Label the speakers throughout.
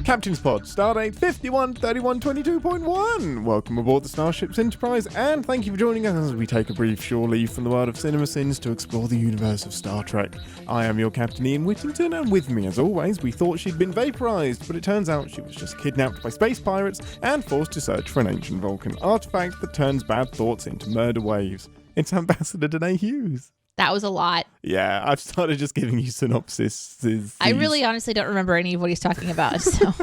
Speaker 1: Captain's Pod, Stardate 513122.1. Welcome aboard the Starship Sinterprise, and thank you for joining us as we take a brief shore leave from the world of CinemaSins to explore the universe of Star Trek. I am your Captain Ian Whittington, and with me, as always, we thought she'd been vaporized, but it turns out she was just kidnapped by space pirates and forced to search for an ancient Vulcan artifact that turns bad thoughts into murder waves. It's Ambassador Deneé Hughes.
Speaker 2: That was a lot.
Speaker 1: Yeah, I've started just giving you synopsises.
Speaker 2: I really honestly don't remember any of what he's talking about. So.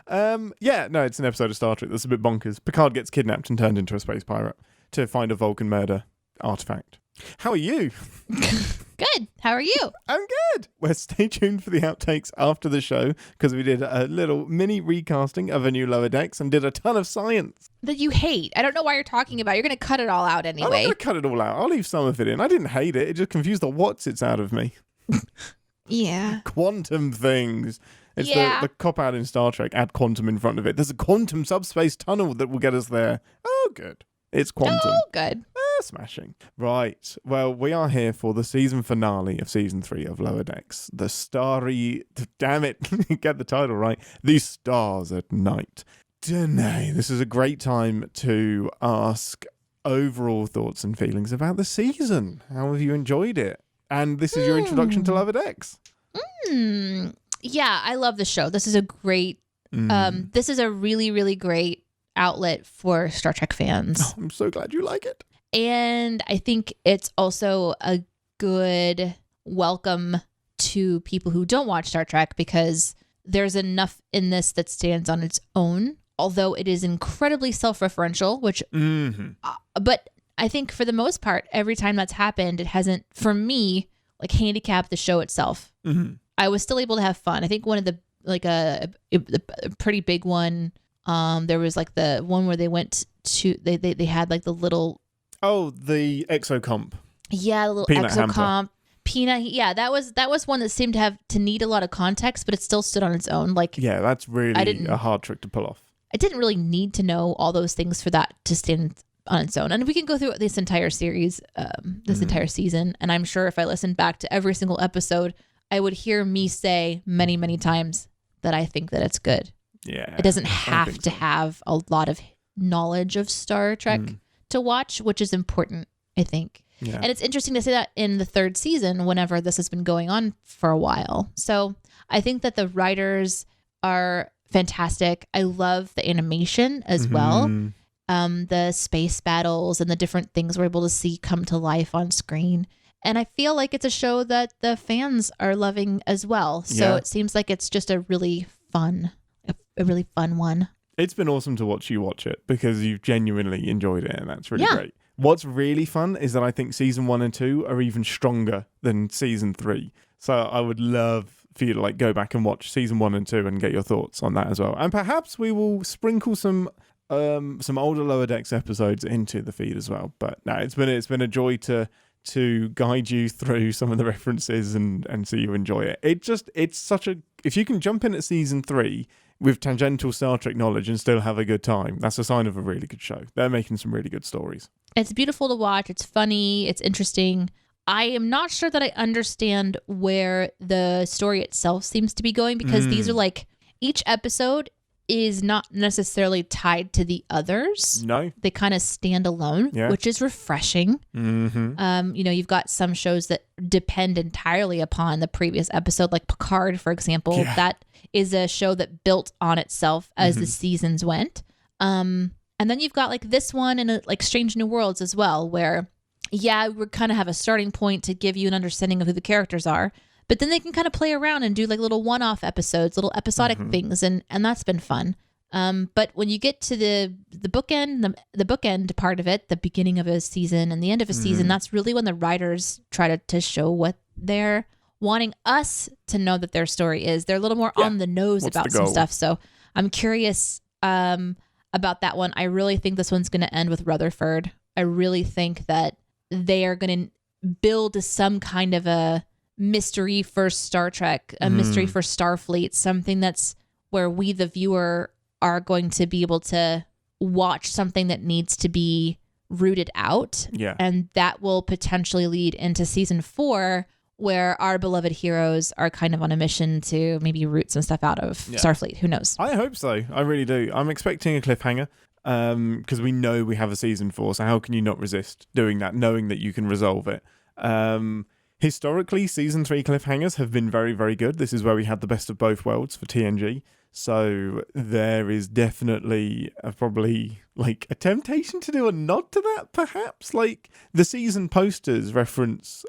Speaker 1: It's an episode of Star Trek that's a bit bonkers. Picard gets kidnapped and turned into a space pirate to find a Vulcan murder artifact. How are you?
Speaker 2: Good. How are you?
Speaker 1: I'm good. Well, stay tuned for the outtakes after the show, because we did a little mini recasting of a new Lower Decks and did a ton of science.
Speaker 2: That you hate. I don't know why you're talking about. You're going to cut it all out anyway.
Speaker 1: I'm not going to cut it all out. I'll leave some of it in. I didn't hate it. It just confused the whatsits out of me.
Speaker 2: Yeah.
Speaker 1: Quantum things. It's the cop-out in Star Trek. Add quantum in front of it. There's a quantum subspace tunnel that will get us there. Oh, good. It's quantum.
Speaker 2: Oh, good.
Speaker 1: Smashing. Right. Well, we are here for the season finale of season 3 of Lower Decks. The starry... Damn it. Get the title right. The Stars at Night. Deneé, this is a great time to ask overall thoughts and feelings about the season. How have you enjoyed it? And this is your introduction to Lower Decks.
Speaker 2: Yeah, I love the show. This is a great... this is a really, really great outlet for Star Trek fans.
Speaker 1: Oh, I'm so glad you like it.
Speaker 2: And I think it's also a good welcome to people who don't watch Star Trek, because there's enough in this that stands on its own, although it is incredibly self-referential, which, but I think for the most part, every time that's happened, it hasn't, for me, like handicapped the show itself. I was still able to have fun. I think one of the, like a pretty big one, there was like the one where they went to, they had like the little,
Speaker 1: the exocomp.
Speaker 2: Yeah, the little
Speaker 1: Peanut
Speaker 2: exocomp.
Speaker 1: hamper.
Speaker 2: Peanut. Yeah, that was one that seemed to need a lot of context, but it still stood on its own. Like,
Speaker 1: yeah, that's really a hard trick to pull off.
Speaker 2: I didn't really need to know all those things for that to stand on its own. And we can go through this entire series, this entire season, and I'm sure if I listened back to every single episode, I would hear me say many, many times that I think that it's good.
Speaker 1: Yeah,
Speaker 2: it doesn't have to have a lot of knowledge of Star Trek to watch, which is important, I think. Yeah. And it's interesting to say that in the 3rd season, whenever this has been going on for a while. So I think that the writers are fantastic. I love the animation as well. The space battles and the different things we're able to see come to life on screen. And I feel like it's a show that the fans are loving as well. So it seems like it's just a really fun one.
Speaker 1: It's been awesome to watch you watch it, because you've genuinely enjoyed it, and that's really great. What's really fun is that I think season 1 and 2 are even stronger than season 3. So I would love for you to like go back and watch season 1 and 2 and get your thoughts on that as well. And perhaps we will sprinkle some older Lower Decks episodes into the feed as well. But no, it's been a joy to guide you through some of the references and see you enjoy it. It's such a, if you can jump in at season 3 with tangential Star Trek knowledge and still have a good time, that's a sign of a really good show. They're making some really good stories.
Speaker 2: It's beautiful to watch. It's funny. It's interesting. I am not sure that I understand where the story itself seems to be going, because these are like, each episode is not necessarily tied to the others. No. They kind of stand alone, which is refreshing. You've got some shows that depend entirely upon the previous episode, like Picard, for example. Yeah. That is a show that built on itself as the seasons went. And then you've got like this one and like Strange New Worlds as well, where, we kind of have a starting point to give you an understanding of who the characters are. But then they can kind of play around and do like little one-off episodes, little episodic things, and that's been fun. But when you get to the bookend, the bookend part of it, the beginning of a season and the end of a season, that's really when the writers try to show what they're wanting us to know that their story is. They're a little more on the nose about some stuff. So I'm curious about that one. I really think this one's going to end with Rutherford. I really think that they are going to build some kind of a mystery for Star Trek, a mystery for Starfleet, something that's where we, the viewer, are going to be able to watch something that needs to be rooted out.
Speaker 1: Yeah.
Speaker 2: And that will potentially lead into season 4, where our beloved heroes are kind of on a mission to maybe root some stuff out of Starfleet. Who knows?
Speaker 1: I hope so. I really do. I'm expecting a cliffhanger because we know we have a season 4. So how can you not resist doing that, knowing that you can resolve it? Historically, season 3 cliffhangers have been very, very good. This is where we had the best of both worlds for TNG. So there is definitely probably like a temptation to do a nod to that, perhaps. Like the season posters reference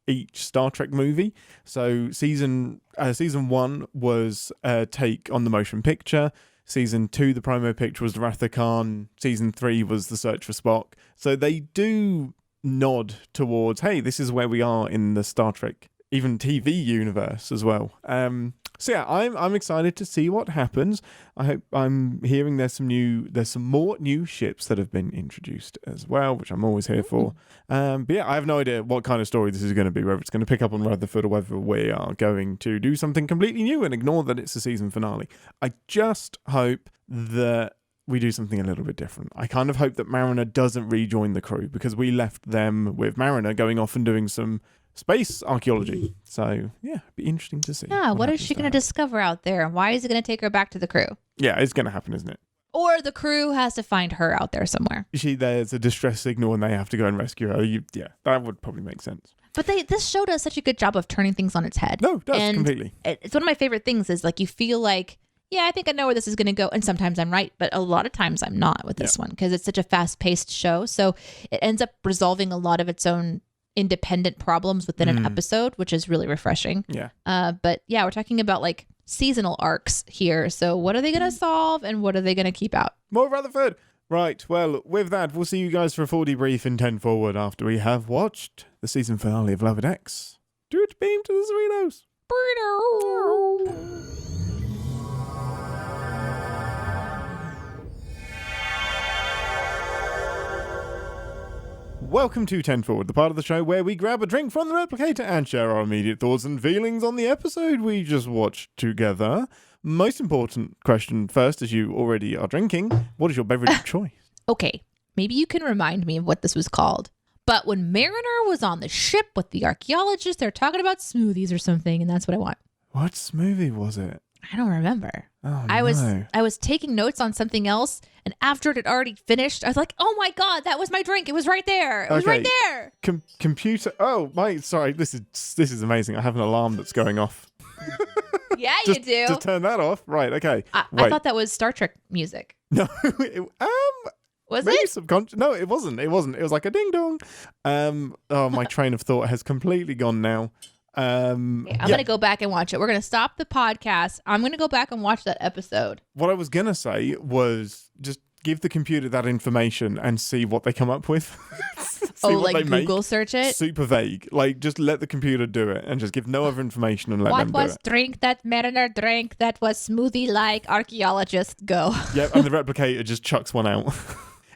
Speaker 1: each Star Trek movie. So season 1 was a take on the motion picture. Season 2, the promo picture was the Wrath of Khan. Season 3 was the Search for Spock. So they do nod towards, hey, this is where we are in the Star Trek, even TV universe as well. So yeah, I'm excited to see what happens. I'm hearing there's some more new ships that have been introduced as well, which I'm always here for. But yeah, I have no idea what kind of story this is going to be, whether it's going to pick up on Rutherford or whether we are going to do something completely new and ignore that it's a season finale. I just hope that we do something a little bit different. I kind of hope that Mariner doesn't rejoin the crew, because we left them with Mariner going off and doing some space archaeology. So yeah, it'd be interesting to see.
Speaker 2: Yeah, what is she going to discover out there? Why is it going to take her back to the crew?
Speaker 1: Yeah, it's going to happen, isn't it?
Speaker 2: Or the crew has to find her out there somewhere.
Speaker 1: There's a distress signal and they have to go and rescue her. Yeah, that would probably make sense.
Speaker 2: But this show does such a good job of turning things on its head.
Speaker 1: No, it does, completely.
Speaker 2: It's one of my favorite things is like you feel like, yeah, I think I know where this is going to go. And sometimes I'm right, but a lot of times I'm not with this one, because it's such a fast-paced show. So it ends up resolving a lot of its own independent problems within an episode, which is really refreshing.
Speaker 1: Yeah.
Speaker 2: But yeah, we're talking about like seasonal arcs here. So what are they going to solve and what are they going to keep out?
Speaker 1: More Rutherford. Right. Well, with that, we'll see you guys for a full debrief in 10 Forward after we have watched the season finale of Lower Decks. Do it, beam to the Cerritos. Welcome to 10 Forward, the part of the show where we grab a drink from the replicator and share our immediate thoughts and feelings on the episode we just watched together. Most important question first, as you already are drinking, what is your beverage of choice?
Speaker 2: Okay, maybe you can remind me of what this was called. But when Mariner was on the ship with the archaeologists, they're talking about smoothies or something, and that's what I want.
Speaker 1: What smoothie was it?
Speaker 2: I don't remember.
Speaker 1: Oh,
Speaker 2: I was taking notes on something else, and after it had already finished, I was like, "Oh my god, that was my drink! It was right there! It was right there!"
Speaker 1: Computer. Oh my! Sorry, this is amazing. I have an alarm that's going off.
Speaker 2: Yeah, you do.
Speaker 1: Just turn that off. Right. Okay.
Speaker 2: I thought that was Star Trek music.
Speaker 1: No.
Speaker 2: Was
Speaker 1: maybe
Speaker 2: it?
Speaker 1: Subconscious. No, it wasn't. It was like a ding dong. Oh, my train of thought has completely gone now.
Speaker 2: I'm going to go back and watch it. We're going to stop the podcast. I'm going to go back and watch that episode.
Speaker 1: What I was going to say was just give the computer that information and see what they come up with.
Speaker 2: Like Google search it?
Speaker 1: Super vague. Like, just let the computer do it and just give no other information and let them do it.
Speaker 2: What was drink that Mariner drank that was smoothie-like? Archaeologist, go.
Speaker 1: Yep, and the replicator just chucks one out.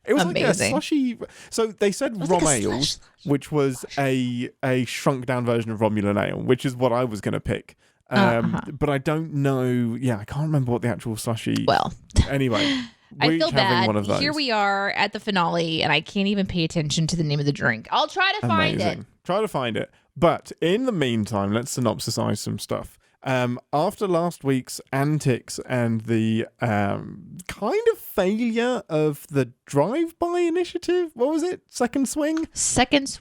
Speaker 1: It was
Speaker 2: amazing.
Speaker 1: Like a slushy. So they said Rom Ale, which was a shrunk down version of Romulan Ale, which is what I was going to pick. But I don't know. Yeah, I can't remember what the actual slushy.
Speaker 2: Well,
Speaker 1: anyway,
Speaker 2: I feel bad. One of those. Here we are at the finale, and I can't even pay attention to the name of the drink. I'll try to find it.
Speaker 1: Try to find it. But in the meantime, let's synopsisize some stuff. After last week's antics and the kind of failure of the drive-by initiative, what was it? Second swing
Speaker 2: first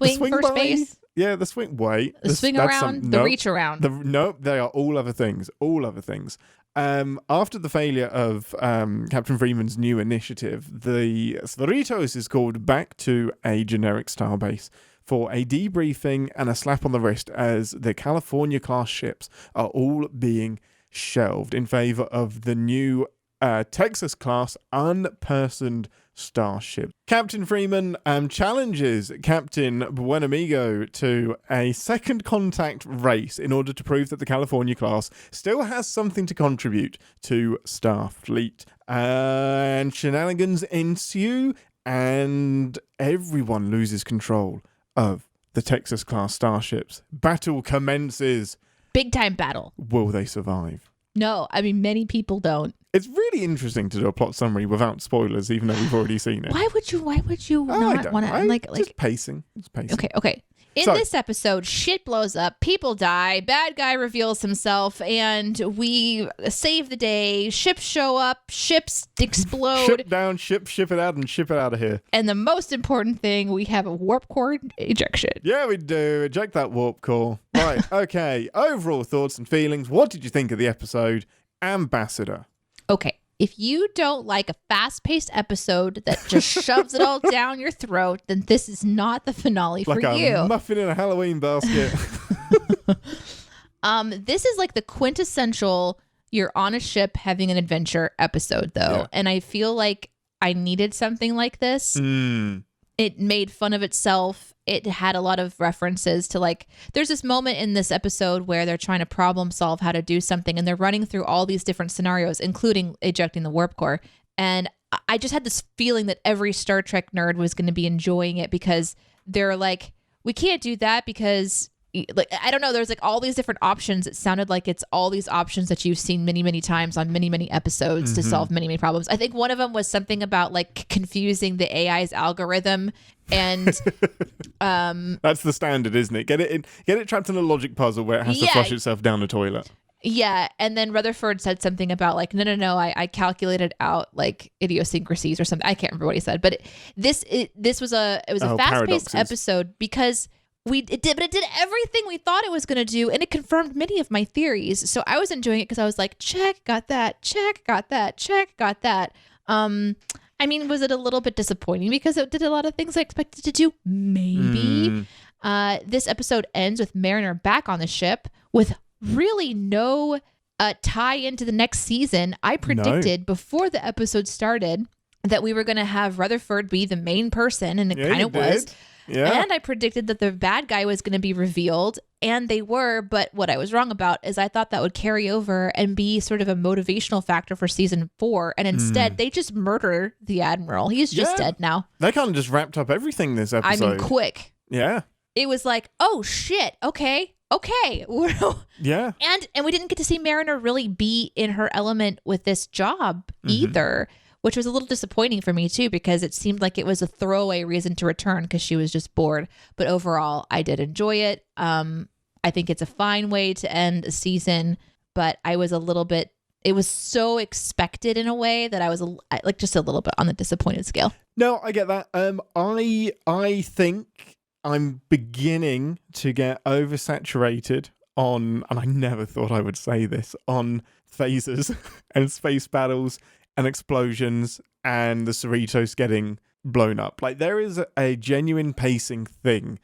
Speaker 2: base.
Speaker 1: Yeah, the swing. Wait,
Speaker 2: the swing around, the reach around.
Speaker 1: Nope, they are all other things. All other things. After the failure of Captain Freeman's new initiative, the Cerritos is called back to a generic starbase for a debriefing and a slap on the wrist, as the California-class ships are all being shelved in favor of the new Texas-class unpersoned starship. Captain Freeman challenges Captain Buenamigo to a second contact race in order to prove that the California-class still has something to contribute to Starfleet. And shenanigans ensue, and everyone loses control of the Texas-class starships. Battle commences.
Speaker 2: Big time battle.
Speaker 1: Will they survive?
Speaker 2: No, I mean, many people don't.
Speaker 1: It's really interesting to do a plot summary without spoilers, even though we've already seen it.
Speaker 2: Why would you not want to like
Speaker 1: just pacing? It's pacing.
Speaker 2: Okay. In this episode, shit blows up, people die, bad guy reveals himself, and we save the day. Ships show up, ships explode.
Speaker 1: Ship down, ship it out, and ship it out of here.
Speaker 2: And the most important thing, we have a warp core ejection.
Speaker 1: Yeah, we do. Eject that warp core. Right, okay. Overall thoughts and feelings. What did you think of the episode? Ambassador.
Speaker 2: Okay. If you don't like a fast-paced episode that just shoves it all down your throat, then this is not the finale for you.
Speaker 1: Like a muffin in a Halloween basket.
Speaker 2: This is like the quintessential you're on a ship having an adventure episode, though. Yeah. And I feel like I needed something like this. It made fun of itself. It had a lot of references to like, there's this moment in this episode where they're trying to problem solve how to do something, and they're running through all these different scenarios, including ejecting the warp core. And I just had this feeling that every Star Trek nerd was going to be enjoying it, because they're like, we can't do that because, like, I don't know, there's like all these different options. It sounded like it's all these options that you've seen many, many times on many, many episodes to solve many, many problems. I think one of them was something about like confusing the AI's algorithm, and
Speaker 1: that's the standard, isn't it? Get it trapped in a logic puzzle where it has to flush itself down the toilet.
Speaker 2: Yeah, and then Rutherford said something about like, no, I calculated out like idiosyncrasies or something. I can't remember what he said, but this was a fast-paced episode because it did everything we thought it was going to do, and it confirmed many of my theories. So I was enjoying it because I was like, check, got that, check, got that, check, got that. I mean, was it a little bit disappointing because it did a lot of things I expected to do? Maybe. This episode ends with Mariner back on the ship with really no tie into the next season. I predicted before the episode started that we were going to have Rutherford be the main person, and it kind of was. Yeah. And I predicted that the bad guy was going to be revealed, and they were, but what I was wrong about is I thought that would carry over and be sort of a motivational factor for season 4, and instead they just murder the Admiral. He's just dead now.
Speaker 1: They kind of just wrapped up everything this episode.
Speaker 2: I mean, quick.
Speaker 1: Yeah.
Speaker 2: It was like, oh shit, okay.
Speaker 1: Yeah.
Speaker 2: And we didn't get to see Mariner really be in her element with this job either, which was a little disappointing for me too, because it seemed like it was a throwaway reason to return because she was just bored. But overall, I did enjoy it. I think it's a fine way to end a season, but I was it was so expected in a way that I was like just a little bit on the disappointed scale.
Speaker 1: No, I get that. I think I'm beginning to get oversaturated on, and I never thought I would say this, on phasers and space battles and explosions and the Cerritos getting blown up. Like, there is a genuine pacing thing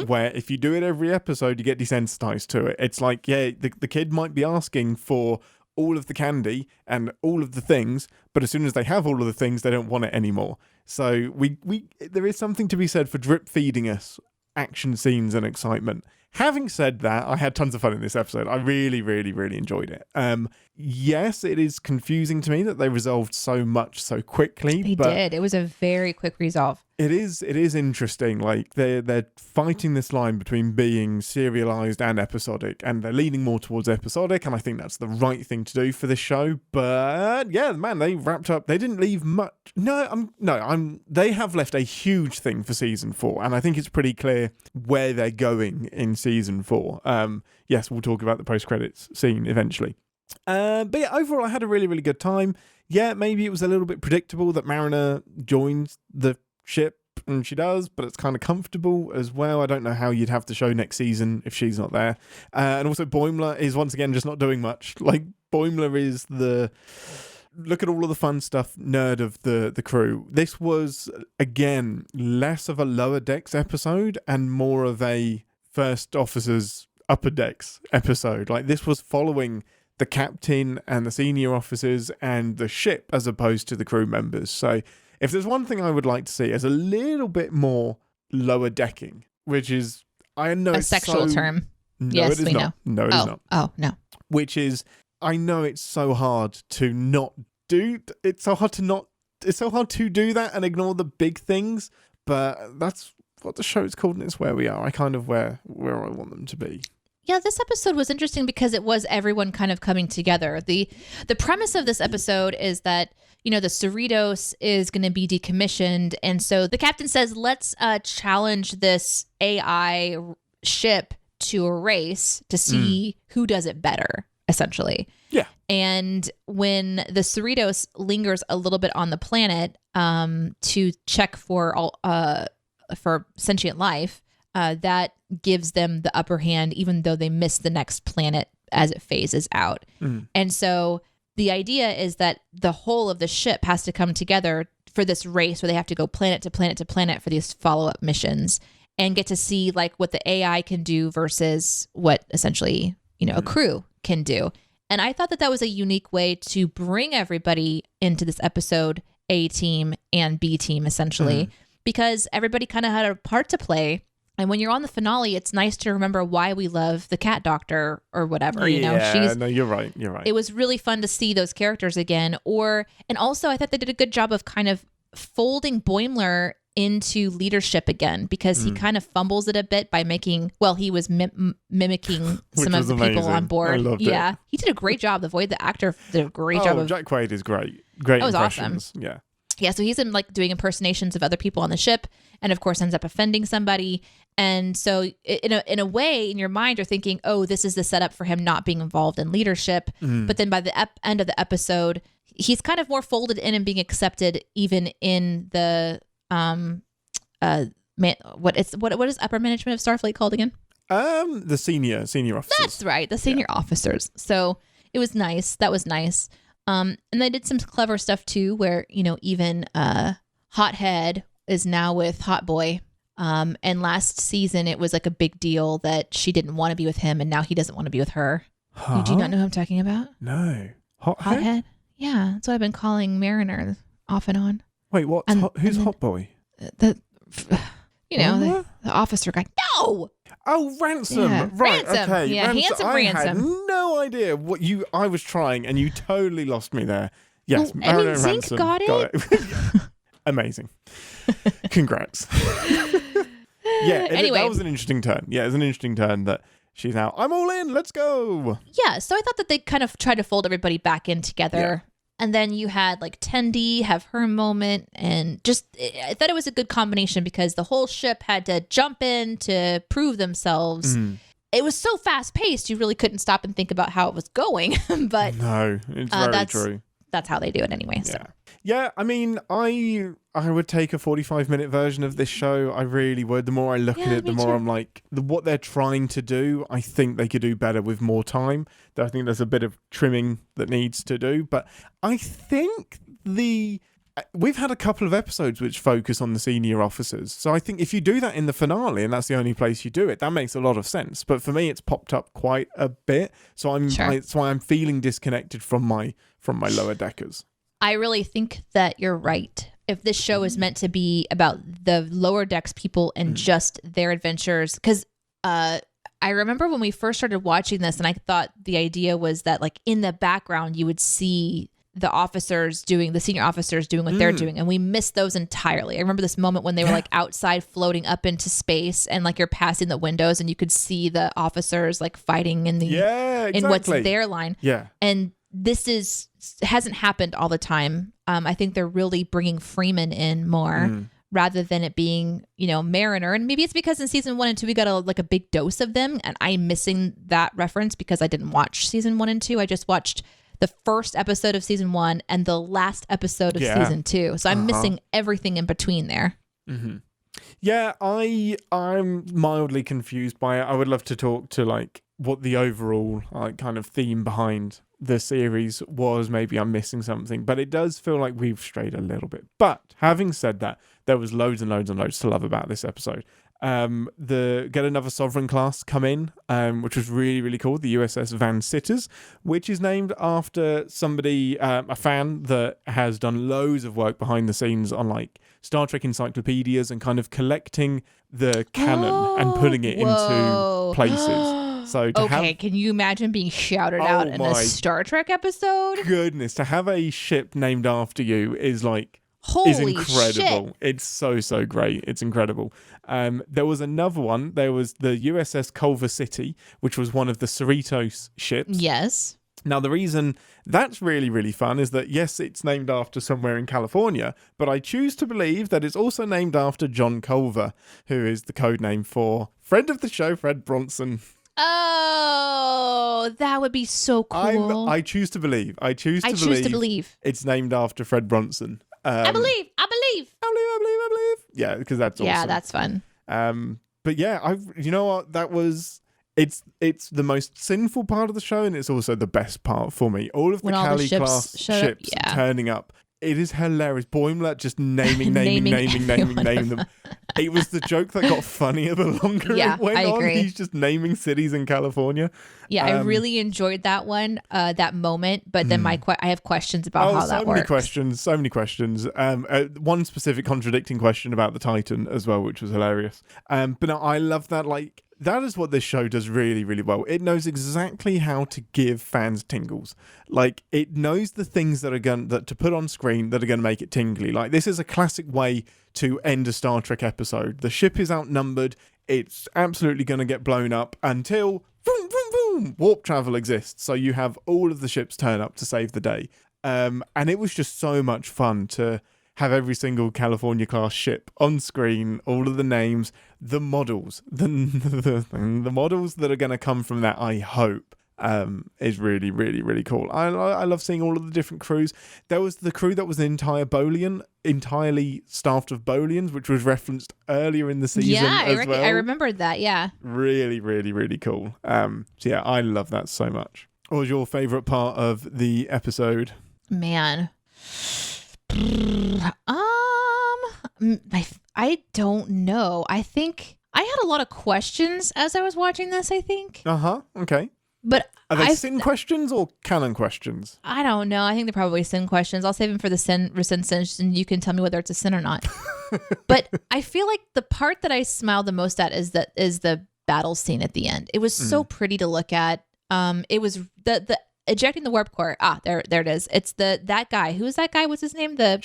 Speaker 1: where if you do it every episode, you get desensitized to it. It's like, yeah, the kid might be asking for all of the candy and all of the things, but as soon as they have all of the things, they don't want it anymore. So there is something to be said for drip feeding us action scenes and excitement. Having said that, I had tons of fun in this episode. I really, really, really enjoyed it. Yes, it is confusing to me that they resolved so much so quickly.
Speaker 2: They did. It was a very quick resolve.
Speaker 1: It is interesting. Like, they're fighting this line between being serialized and episodic, and they're leaning more towards episodic, and I think that's the right thing to do for this show. But yeah, man, they wrapped up. They didn't leave much. They have left a huge thing for season 4, and I think it's pretty clear where they're going in season 4. Yes, we'll talk about the post-credits scene eventually. But yeah, overall, I had a really, really good time. Yeah, maybe it was a little bit predictable that Mariner joins the ship, and she does, but it's kind of comfortable as well. I don't know how you'd have the show next season if she's not there. And also Boimler is once again just not doing much. Like, Boimler is the look at all of the fun stuff nerd of the crew. This was, again, less of a lower decks episode and more of a first officers upper decks episode. Like, this was following the captain and the senior officers and the ship as opposed to the crew members. So if there's one thing I would like to see is a little bit more lower decking, which is, I know
Speaker 2: a sexual term.
Speaker 1: No,
Speaker 2: yes,
Speaker 1: it is
Speaker 2: we
Speaker 1: not.
Speaker 2: know.
Speaker 1: No, it is not.
Speaker 2: Oh, no.
Speaker 1: Which is, I know it's so hard to not do. It's so hard to do that and ignore the big things. But that's what the show's called, and it's where we are. I kind of where I want them to be.
Speaker 2: Yeah, this episode was interesting because it was everyone kind of coming together. The premise of this episode is that, the Cerritos is going to be decommissioned. And so the captain says, let's challenge this AI ship to a race to see who does it better, essentially.
Speaker 1: Yeah.
Speaker 2: And when the Cerritos lingers a little bit on the planet to check for sentient life, that gives them the upper hand, even though they miss the next planet as it phases out. And so the idea is that the whole of the ship has to come together for this race where they have to go planet to planet to planet for these follow-up missions and get to see like what the AI can do versus what essentially, a crew can do. And I thought that was a unique way to bring everybody into this episode, A team and B team, essentially, because everybody kind of had a part to play. And when you're on the finale, it's nice to remember why we love the cat doctor or whatever.
Speaker 1: No, you're right.
Speaker 2: It was really fun to see those characters again. And also I thought they did a good job of kind of folding Boimler into leadership again, because he kind of fumbles it a bit by he was mimicking some of the people on board.
Speaker 1: I loved it.
Speaker 2: He did a great job. The actor did a great job.
Speaker 1: Jack Quaid is great. Great impressions.
Speaker 2: Awesome.
Speaker 1: Yeah.
Speaker 2: Yeah, so he's in like doing impersonations of other people on the ship, and of course ends up offending somebody. And so in a way, in your mind, you're thinking, oh, this is the setup for him not being involved in leadership. But then by the end of the episode, he's kind of more folded in and being accepted, even in the what is upper management of Starfleet called again?
Speaker 1: The senior officers.
Speaker 2: That's right, the senior officers. So it was nice. That was nice. And they did some clever stuff too, where even Hothead is now with Hot Boy. And last season it was like a big deal that she didn't want to be with him, and now he doesn't want to be with her.
Speaker 1: Huh?
Speaker 2: Do you not know who I'm talking about?
Speaker 1: No.
Speaker 2: Hothead? Yeah, that's what I've been calling Mariner off and on.
Speaker 1: Wait, what? Who's Hot Boy?
Speaker 2: The officer guy. No.
Speaker 1: Oh, Ransom.
Speaker 2: Yeah.
Speaker 1: Right.
Speaker 2: Ransom.
Speaker 1: Okay.
Speaker 2: Yeah, handsome
Speaker 1: I
Speaker 2: Ransom.
Speaker 1: had no idea what I was trying, and you totally lost me there. Yes.
Speaker 2: Well, Zink
Speaker 1: Ransom.
Speaker 2: got it.
Speaker 1: Amazing. Congrats.
Speaker 2: Anyway.
Speaker 1: That was an interesting turn. Yeah, it was an interesting turn that she's now, I'm all in, let's go.
Speaker 2: Yeah, so I thought that they kind of tried to fold everybody back in together. Yeah. And then you had like Tendi have her moment, and I thought it was a good combination because the whole ship had to jump in to prove themselves. It was so fast paced, you really couldn't stop and think about how it was going. But
Speaker 1: no, it's very true.
Speaker 2: That's how they do it anyway.
Speaker 1: Yeah.
Speaker 2: So.
Speaker 1: Yeah, I mean, I would take a 45-minute version of this show. I really would. The more I look at it, the more I'm like, what they're trying to do, I think they could do better with more time. I think there's a bit of trimming that needs to do. But I think we've had a couple of episodes which focus on the senior officers. So I think if you do that in the finale, and that's the only place you do it, that makes a lot of sense. But for me, it's popped up quite a bit. So that's why I'm feeling disconnected from my lower deckers.
Speaker 2: I really think that you're right. If this show is meant to be about the lower decks people and just their adventures, because I remember when we first started watching this, and I thought the idea was that like in the background you would see the senior officers doing what they're doing, and we missed those entirely. I remember this moment when they were like outside floating up into space, and like you're passing the windows and you could see the officers like fighting in in what's their line.
Speaker 1: Yeah.
Speaker 2: And this hasn't happened all the time. I think they're really bringing Freeman in more rather than it being, Mariner. And maybe it's because in season 1 and 2, we got a big dose of them, and I'm missing that reference because I didn't watch season 1 and 2. I just watched the first episode of season 1 and the last episode of season 2. So I'm missing everything in between there.
Speaker 1: Mm-hmm. Yeah, I'm mildly confused by it. I would love to talk to like what the overall kind of theme behind the series was. Maybe I'm missing something, but it does feel like we've strayed a little bit. But having said that, there was loads and loads and loads to love about this episode. Get another Sovereign class come in, which was really, really cool. The USS Van Sitters, which is named after somebody, a fan that has done loads of work behind the scenes on like Star Trek encyclopedias and kind of collecting the canon and putting it into places. So
Speaker 2: can you imagine being shouted out in a Star Trek episode?
Speaker 1: Goodness, to have a ship named after you is like
Speaker 2: Holy
Speaker 1: incredible.
Speaker 2: shit.
Speaker 1: It's so great. It's incredible. There was another one. There was the USS Culver City, which was one of the Cerritos ships.
Speaker 2: Yes.
Speaker 1: Now, the reason that's really, really fun is that, yes, it's named after somewhere in California, but I choose to believe that it's also named after John Culver, who is the code name for friend of the show, Fred Bronson.
Speaker 2: Oh, that would be so cool.
Speaker 1: I choose to believe. I choose to believe it's named after Fred Bronson.
Speaker 2: I believe.
Speaker 1: Yeah, because that's awesome.
Speaker 2: Yeah, that's fun.
Speaker 1: But yeah, you know what? That was... It's the most sinful part of the show, and it's also the best part for me. All of the Cali class ships turning up. It is hilarious. Boimler just naming them. It was the joke that got funnier the longer it went on. Agree. He's just naming cities in California.
Speaker 2: Yeah, I really enjoyed that one, that moment. But then I have questions about how that works.
Speaker 1: So many questions. One specific contradicting question about the Titan as well, which was hilarious. But no, I love that. Like, that is what this show does really, really well. It knows exactly how to give fans tingles. Like, it knows the things that to put on screen that are going to make it tingly. Like, this is a classic way to end a Star Trek episode. The ship is outnumbered. It's absolutely going to get blown up until boom, boom, boom, warp travel exists. So you have all of the ships turn up to save the day. And it was just so much fun to have every single California class ship on screen, all of the names, the models, the models that are going to come from that, I hope, is really, really, really cool. I love seeing all of the different crews. There was the crew that was an entire Bolian, entirely staffed of Bolians, which was referenced earlier in the season as well.
Speaker 2: I remembered that, yeah.
Speaker 1: Really, really, really cool. So yeah, I love that so much. What was your favourite part of the episode?
Speaker 2: Man. I don't know. I think I had a lot of questions as I was watching this, I think.
Speaker 1: Okay.
Speaker 2: But
Speaker 1: are they sin questions or canon questions?
Speaker 2: I don't know. I think they're probably sin questions. I'll save them for the ReSINstance, and you can tell me whether it's a sin or not. But I feel like the part that I smiled the most at is the battle scene at the end. It was so pretty to look at. It was the ejecting the warp core. There it is. It's that guy. Who is that guy? What's his name? The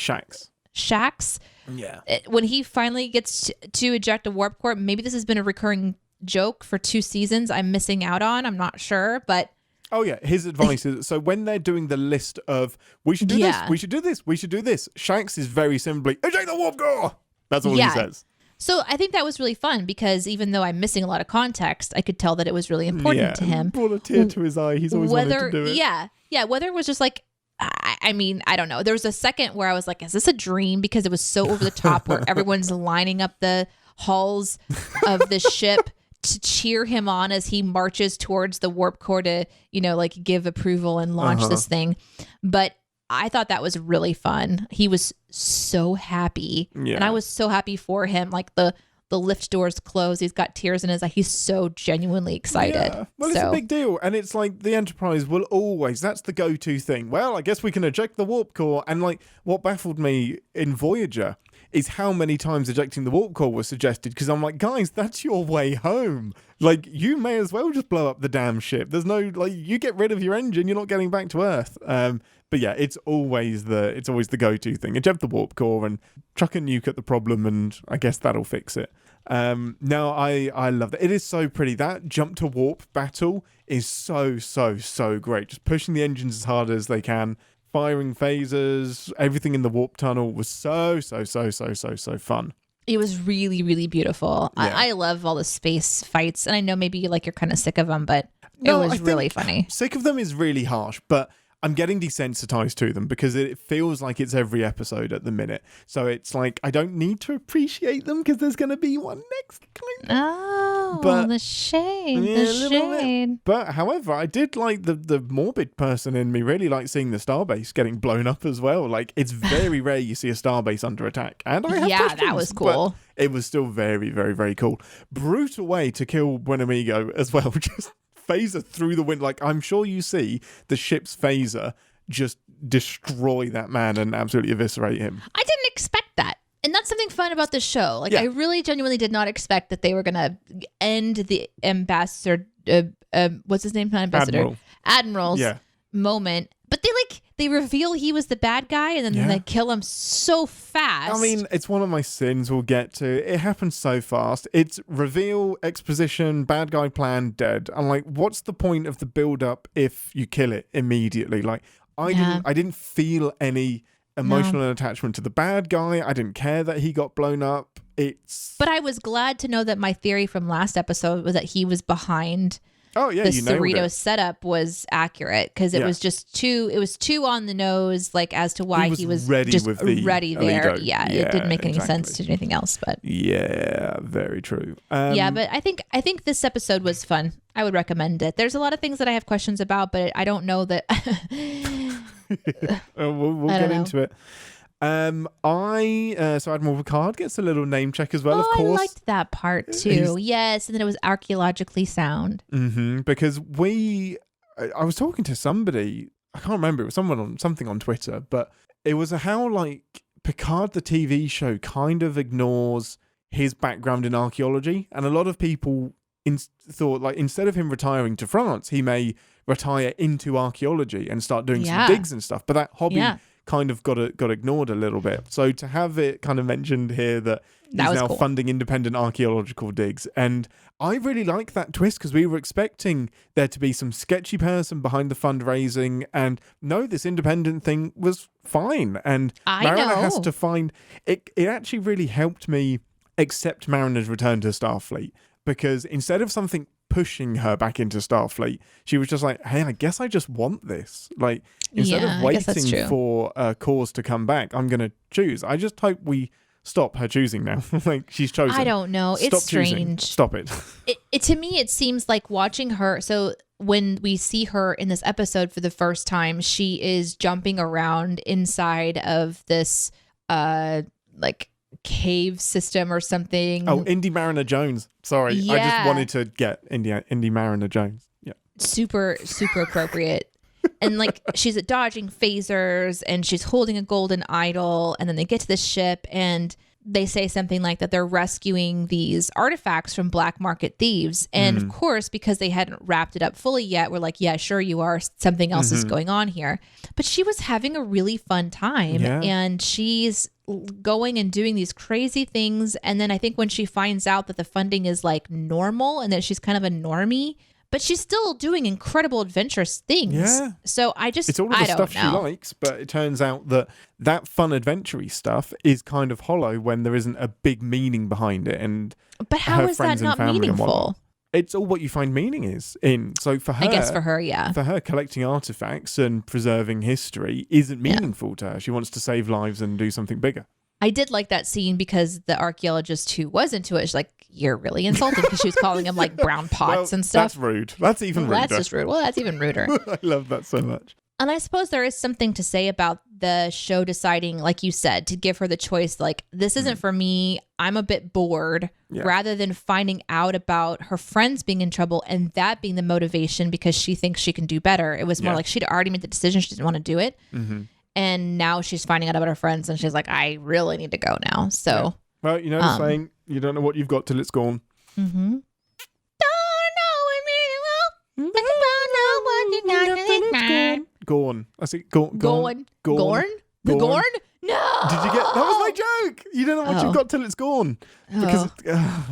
Speaker 2: Shax.
Speaker 1: Yeah.
Speaker 2: When he finally gets to eject a warp core, maybe this has been a recurring joke for 2 seasons I'm missing out on. I'm not sure, but...
Speaker 1: Oh, yeah. His advice is, so when they're doing the list of, we should do this, we should do this, we should do this, Shax is very simply, eject the warp core! That's all he says.
Speaker 2: So I think that was really fun because even though I'm missing a lot of context, I could tell that it was really important to him.
Speaker 1: Brought a tear to his eye. He's always wanted to do it.
Speaker 2: Yeah. Whether it was just like, I mean, I don't know. There was a second where I was like, is this a dream? Because it was so over the top where everyone's lining up the halls of the ship to cheer him on as he marches towards the warp core to, like give approval and launch this thing. But I thought that was really fun. He was so happy. Yeah. And I was so happy for him. Like the lift doors close. He's got tears in his eye. He's so genuinely excited. Yeah.
Speaker 1: Well, it's a big deal. And it's like the Enterprise will always, that's the go-to thing. Well, I guess we can eject the warp core. And like what baffled me in Voyager is how many times ejecting the warp core was suggested. Because I'm like, guys, that's your way home. Like, you may as well just blow up the damn ship. There's no, like, you get rid of your engine, you're not getting back to Earth. But yeah, it's always the go-to thing. Eject the warp core and chuck a nuke at the problem, and I guess that'll fix it. Now, I love that. It is so pretty. That jump to warp battle is so great. Just pushing the engines as hard as they can, firing phasers, everything in the warp tunnel was so fun.
Speaker 2: It was really, really beautiful. Yeah. I love all the space fights, and I know maybe you're kind of sick of them, but it was really funny.
Speaker 1: Sick of them is really harsh, but I'm getting desensitized to them because it feels like it's every episode at the minute. So it's like, I don't need to appreciate them because there's going to be one next time.
Speaker 2: Oh, but, the shade, the shade.
Speaker 1: But however, I did like the morbid person in me really like seeing the starbase getting blown up as well. Like, it's very rare you see a starbase under attack. And I have questions,
Speaker 2: that was cool.
Speaker 1: It was still very, very, very cool. Brutal way to kill Buenamigo as well. Just phaser through the wind. Like, I'm sure you see the ship's phaser just destroy that man and absolutely eviscerate him.
Speaker 2: I didn't expect that. And that's something fun about this show. Like, I really genuinely did not expect that they were going to end the ambassador, what's his name? Not ambassador. Admiral's moment. But they reveal he was the bad guy and then they kill him so fast.
Speaker 1: I mean, it's one of my sins we'll get to. It happens so fast. It's reveal, exposition, bad guy plan, dead. I'm like, what's the point of the build-up if you kill it immediately? Like, I didn't feel any emotional attachment to the bad guy. I didn't care that he got blown up. But
Speaker 2: I was glad to know that my theory from last episode was that he was behind
Speaker 1: the
Speaker 2: Cerritos setup was accurate, because it was just too on the nose, like, as to why he was
Speaker 1: ready
Speaker 2: just
Speaker 1: with the
Speaker 2: ready there.
Speaker 1: Alito.
Speaker 2: Yeah, it didn't make any sense to do anything else. But
Speaker 1: yeah, very true.
Speaker 2: But I think this episode was fun. I would recommend it. There's a lot of things that I have questions about, but I don't know that.
Speaker 1: we'll get into it. So Admiral Picard gets a little name check as well, of course.
Speaker 2: I liked that part too. Yes, and then it was archaeologically sound.
Speaker 1: Because I was talking to somebody, I can't remember, it was something on Twitter, but it was how, like, Picard the TV show kind of ignores his background in archaeology, and a lot of people thought, like, instead of him retiring to France, he may retire into archaeology and start doing some digs and stuff. But that hobby kind of got ignored a little bit. So to have it kind of mentioned here that he's now funding independent archaeological digs, and I really like that twist, because we were expecting there to be some sketchy person behind the fundraising, and no, this independent thing was fine. And Mariner has to find it. It actually really helped me accept Mariner's return to Starfleet, because instead of something pushing her back into Starfleet, she was just like, hey, I guess I just want this. Like, instead of waiting for a cause to come back, I'm going to choose. I just hope we stop her choosing now. Like, she's chosen.
Speaker 2: I don't know.
Speaker 1: Stop
Speaker 2: it's strange.
Speaker 1: Choosing. Stop it.
Speaker 2: It. To me, it seems like watching her. So when we see her in this episode for the first time, she is jumping around inside of this, like, cave system or something.
Speaker 1: Oh, Indy Mariner Jones. Sorry, I just wanted to get Indy Mariner Jones. Yeah, super
Speaker 2: appropriate. And, like, she's dodging phasers and she's holding a golden idol, and then they get to the ship and they say something like that they're rescuing these artifacts from black market thieves. And of course, because they hadn't wrapped it up fully yet, we're like, yeah, sure you are. Something else is going on here. But she was having a really fun time, and she's going and doing these crazy things. And then I think when she finds out that the funding is, like, normal and that she's kind of a normie, but she's still doing incredible adventurous things. Yeah. So it's all of the stuff she likes, but it turns out that fun adventure-y stuff is kind of hollow when there isn't a big meaning behind it. But how is that not meaningful? It's all what you find meaning is in. So for her, I guess for her, collecting artifacts and preserving history isn't meaningful to her. She wants to save lives and do something bigger. I did like that scene because the archaeologist who was into it, she's like, you're really insulting, because she was calling him, like, brown pots and stuff. That's rude. That's even ruder. That's just rude. Well, that's even ruder. I love that so much. And I suppose there is something to say about the show deciding, like you said, to give her the choice, like, this isn't for me. I'm a bit bored, rather than finding out about her friends being in trouble and that being the motivation because she thinks she can do better. It was more like she'd already made the decision. She didn't want to do it. And now she's finding out about her friends and she's like, I really need to go now. So, well, you know the saying, you don't know what you've got till it's gone. Don't know it really well. But you know what you got till it's gone. Gorn. I see. Gorn. Gorn? The Gorn? No. Did you get that? Was my joke. You don't know what you've got till it's gone. Because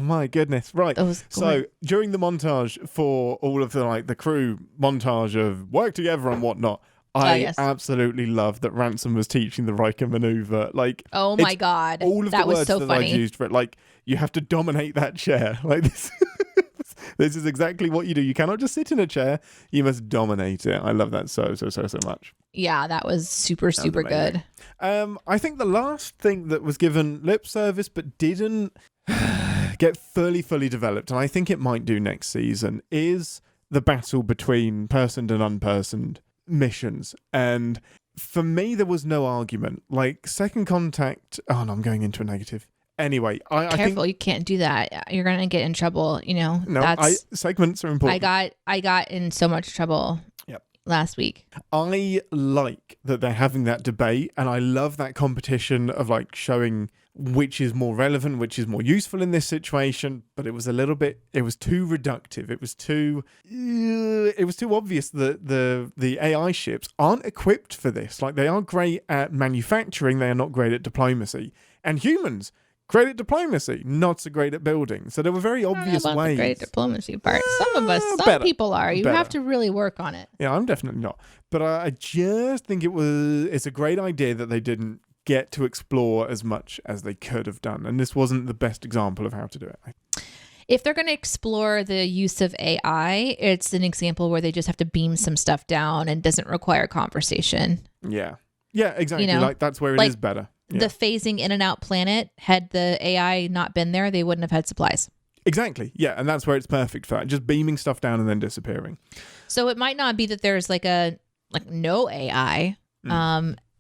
Speaker 2: my goodness. Right. So during the montage for all of the crew montage of work together and whatnot, I absolutely love that Ransom was teaching the Riker maneuver. Like, oh my god, all of that the words was so that funny. I used for it. Like, you have to dominate that chair. Like this. This is exactly what you do. You cannot just sit in a chair. You must dominate it. I love that so much. Yeah, that was super good. I think the last thing that was given lip service but didn't get fully developed, and I think it might do next season, is the battle between personed and unpersoned missions. And for me, there was no argument. Like, Second Contact. Oh no, I'm going into a negative. Anyway, I careful, you can't do that. You're gonna get in trouble. You know. No, segments are important. I got in so much trouble. Yep. last week.
Speaker 1: I like that they're having that debate, and I love that competition of like showing which is more relevant, which is more useful in this situation. But it was too reductive. It was too obvious that the AI ships aren't equipped for this. Like, they are great at manufacturing, they are not great at diplomacy. And humans, great at diplomacy, not so great at building. So there were very obvious ways.
Speaker 2: The great diplomacy part. Some people are. You have to really work on it.
Speaker 1: Yeah, I'm definitely not. But I just think it's a great idea that they didn't get to explore as much as they could have done. And this wasn't the best example of how to do it.
Speaker 2: If they're going to explore the use of AI, it's an example where they just have to beam some stuff down and doesn't require conversation.
Speaker 1: Yeah. Yeah, exactly. Like, that's where it is better. Yeah.
Speaker 2: The phasing in and out planet, had the AI not been there, they wouldn't have had supplies. Exactly.
Speaker 1: Yeah, and that's where it's perfect for that. Just beaming stuff down and then disappearing.
Speaker 2: So it might not be that there's no AI.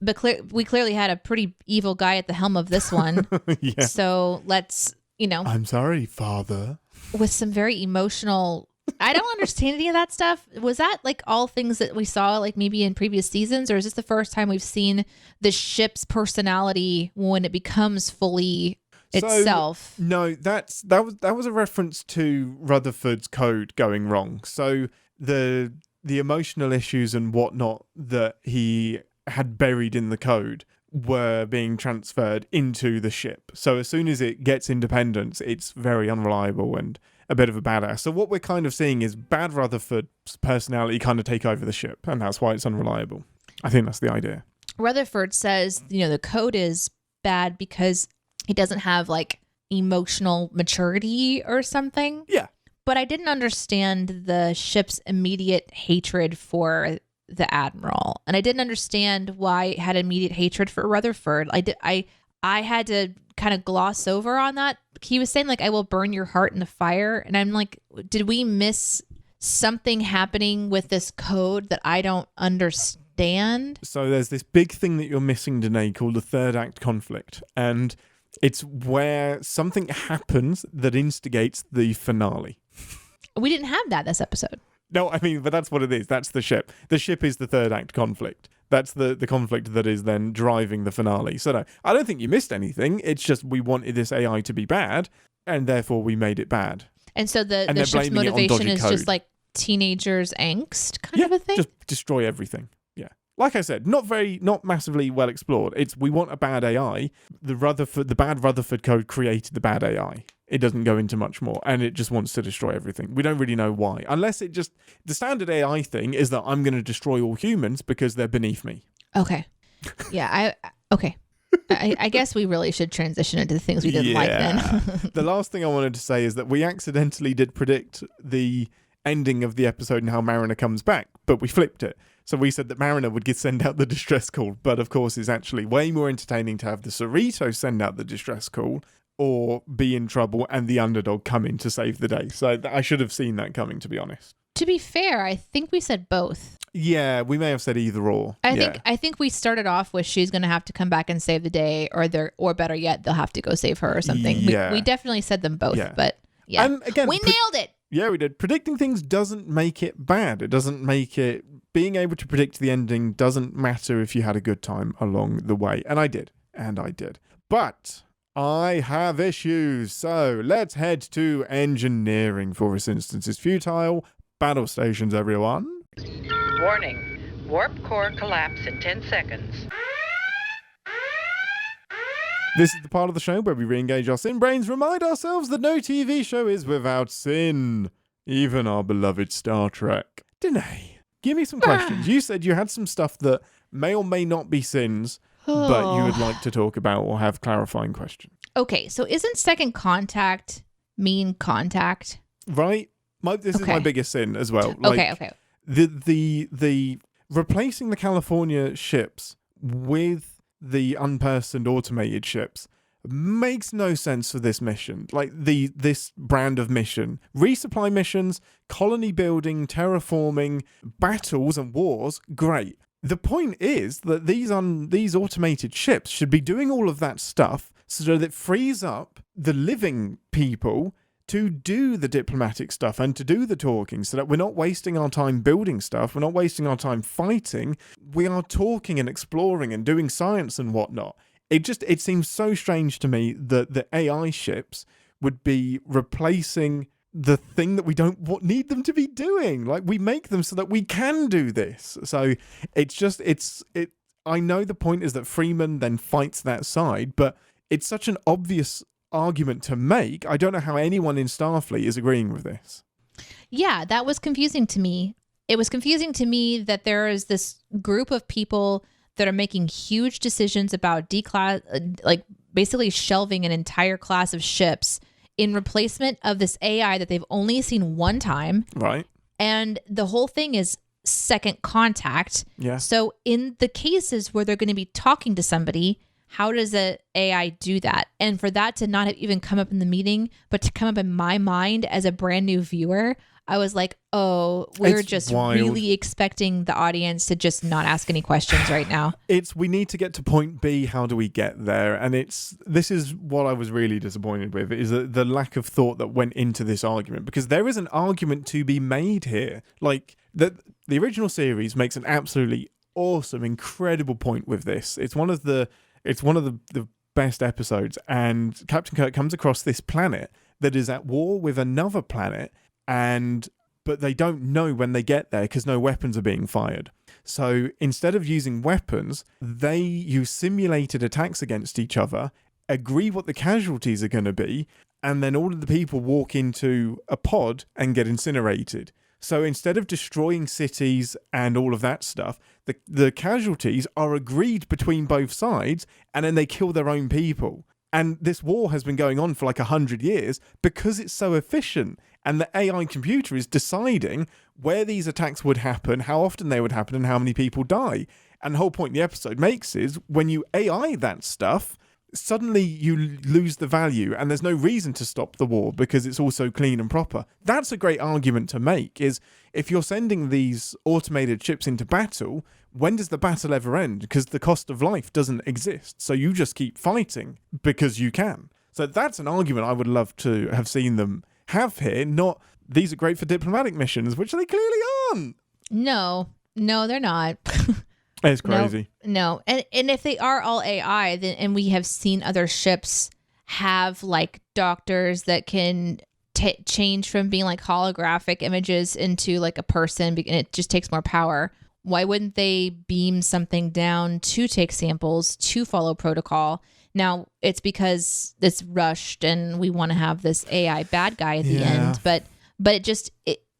Speaker 2: But we clearly had a pretty evil guy at the helm of this one.
Speaker 1: Yeah.
Speaker 2: So let's,
Speaker 1: I'm sorry, Father.
Speaker 2: With some very emotional... I don't understand any of that stuff. Was that like all things that we saw like maybe in previous seasons? Or is this the first time we've seen the ship's personality when it becomes fully itself?
Speaker 1: No, that was a reference to Rutherford's code going wrong. So the emotional issues and whatnot that he had buried in the code were being transferred into the ship. So as soon as it gets independence, it's very unreliable and a bit of a badass. So what we're kind of seeing is bad Rutherford's personality kind of take over the ship, and that's why it's unreliable. I think that's the idea.
Speaker 2: Rutherford says, the code is bad because he doesn't have like emotional maturity or something.
Speaker 1: Yeah.
Speaker 2: But I didn't understand the ship's immediate hatred for the Admiral. And I didn't understand why it had immediate hatred for Rutherford. I had to kind of gloss over on that. He was saying like, I will burn your heart in the fire. And I'm like, did we miss something happening with this code that I don't understand?
Speaker 1: So there's this big thing that you're missing, Deneé, called the third act conflict. And it's where something happens that instigates the finale.
Speaker 2: We didn't have that this episode.
Speaker 1: No, I mean, but that's what it is. That's the ship. The ship is the third act conflict. That's the conflict that is then driving the finale. So no, I don't think you missed anything. It's just we wanted this AI to be bad, and therefore we made it bad.
Speaker 2: And so the ship's motivation is just like teenagers' angst kind of a thing?
Speaker 1: Just destroy everything. Yeah. Like I said, not massively well explored. It's we want a bad AI. The bad Rutherford code created the bad AI. It doesn't go into much more, and it just wants to destroy everything. We don't really know why. Unless the standard AI thing is that I'm going to destroy all humans because they're beneath me.
Speaker 2: Okay. Yeah, okay. I guess we really should transition into the things we didn't like then.
Speaker 1: The last thing I wanted to say is that we accidentally did predict the ending of the episode and how Mariner comes back, but we flipped it. So we said that Mariner would send out the distress call, but of course it's actually way more entertaining to have the Cerritos send out the distress call or be in trouble and the underdog come in to save the day. So I should have seen that coming, to be honest.
Speaker 2: To be fair, I think we said both.
Speaker 1: Yeah, we may have said either or.
Speaker 2: I think we started off with she's going to have to come back and save the day, or better yet, they'll have to go save her or something. Yeah. We definitely said them both, but yeah. And again, we nailed it.
Speaker 1: Yeah, we did. Predicting things doesn't make it bad. It doesn't make it... Being able to predict the ending doesn't matter if you had a good time along the way. And I did. But I have issues. So let's head to engineering for ReSInstance's Futile. Battle stations, everyone.
Speaker 3: Warning. Warp core collapse in 10 seconds.
Speaker 1: This is the part of the show where we re-engage our sin brains, remind ourselves that no TV show is without sin. Even our beloved Star Trek. Deneé, give me some questions. You said you had some stuff that may or may not be sins, but you would like to talk about or have clarifying questions.
Speaker 2: Okay, so isn't second contact mean contact?
Speaker 1: Right. This is my biggest sin as well.
Speaker 2: Okay.
Speaker 1: The replacing the California ships with the unpersoned automated ships makes no sense for this mission. Like this brand of mission. Resupply missions, colony building, terraforming, battles and wars, great. The point is that these automated ships should be doing all of that stuff so that it frees up the living people to do the diplomatic stuff and to do the talking, so that we're not wasting our time building stuff, we're not wasting our time fighting, we are talking and exploring and doing science and whatnot. It seems so strange to me that the AI ships would be replacing the thing that we don't need them to be doing. Like, we make them so that we can do this. So I know the point is that Freeman then fights that side, but it's such an obvious argument to make. I don't know how anyone in Starfleet is agreeing with this.
Speaker 2: Yeah, that was confusing to me. It was confusing to me that there is this group of people that are making huge decisions about like basically shelving an entire class of ships in replacement of this AI that they've only seen one time.
Speaker 1: Right.
Speaker 2: And the whole thing is second contact.
Speaker 1: Yeah.
Speaker 2: So in the cases where they're going to be talking to somebody, how does a AI do that? And for that to not have even come up in the meeting, but to come up in my mind as a brand new viewer, I was like, oh, we're
Speaker 1: It's
Speaker 2: just
Speaker 1: wild.
Speaker 2: really expecting the audience to just not ask any questions right now.
Speaker 1: We need to get to point B. How do we get there? And this is what I was really disappointed with, is the lack of thought that went into this argument, because there is an argument to be made here. Like, the original series makes an absolutely awesome, incredible point with this. It's one of the best episodes, and Captain Kirk comes across this planet that is at war with another planet, but they don't know when they get there because no weapons are being fired. So instead of using weapons, they use simulated attacks against each other, agree what the casualties are going to be, and then all of the people walk into a pod and get incinerated. So instead of destroying cities and all of that stuff, the casualties are agreed between both sides, and then they kill their own people. And this war has been going on for like 100 years because it's so efficient. And the AI computer is deciding where these attacks would happen, how often they would happen, and how many people die. And the whole point the episode makes is when you AI that stuff, suddenly you lose the value and there's no reason to stop the war because it's all so clean and proper. That's a great argument to make, is if you're sending these automated ships into battle, when does the battle ever end? Because the cost of life doesn't exist. So you just keep fighting because you can. So that's an argument I would love to have seen them have here, not these are great for diplomatic missions, which they clearly aren't.
Speaker 2: No, they're not.
Speaker 1: It's crazy.
Speaker 2: No. And if they are all AI, then, and we have seen other ships have like doctors that can change from being like holographic images into like a person, and it just takes more power. Why wouldn't they beam something down to take samples, to follow protocol? Now, it's because it's rushed and we want to have this AI bad guy at the end. But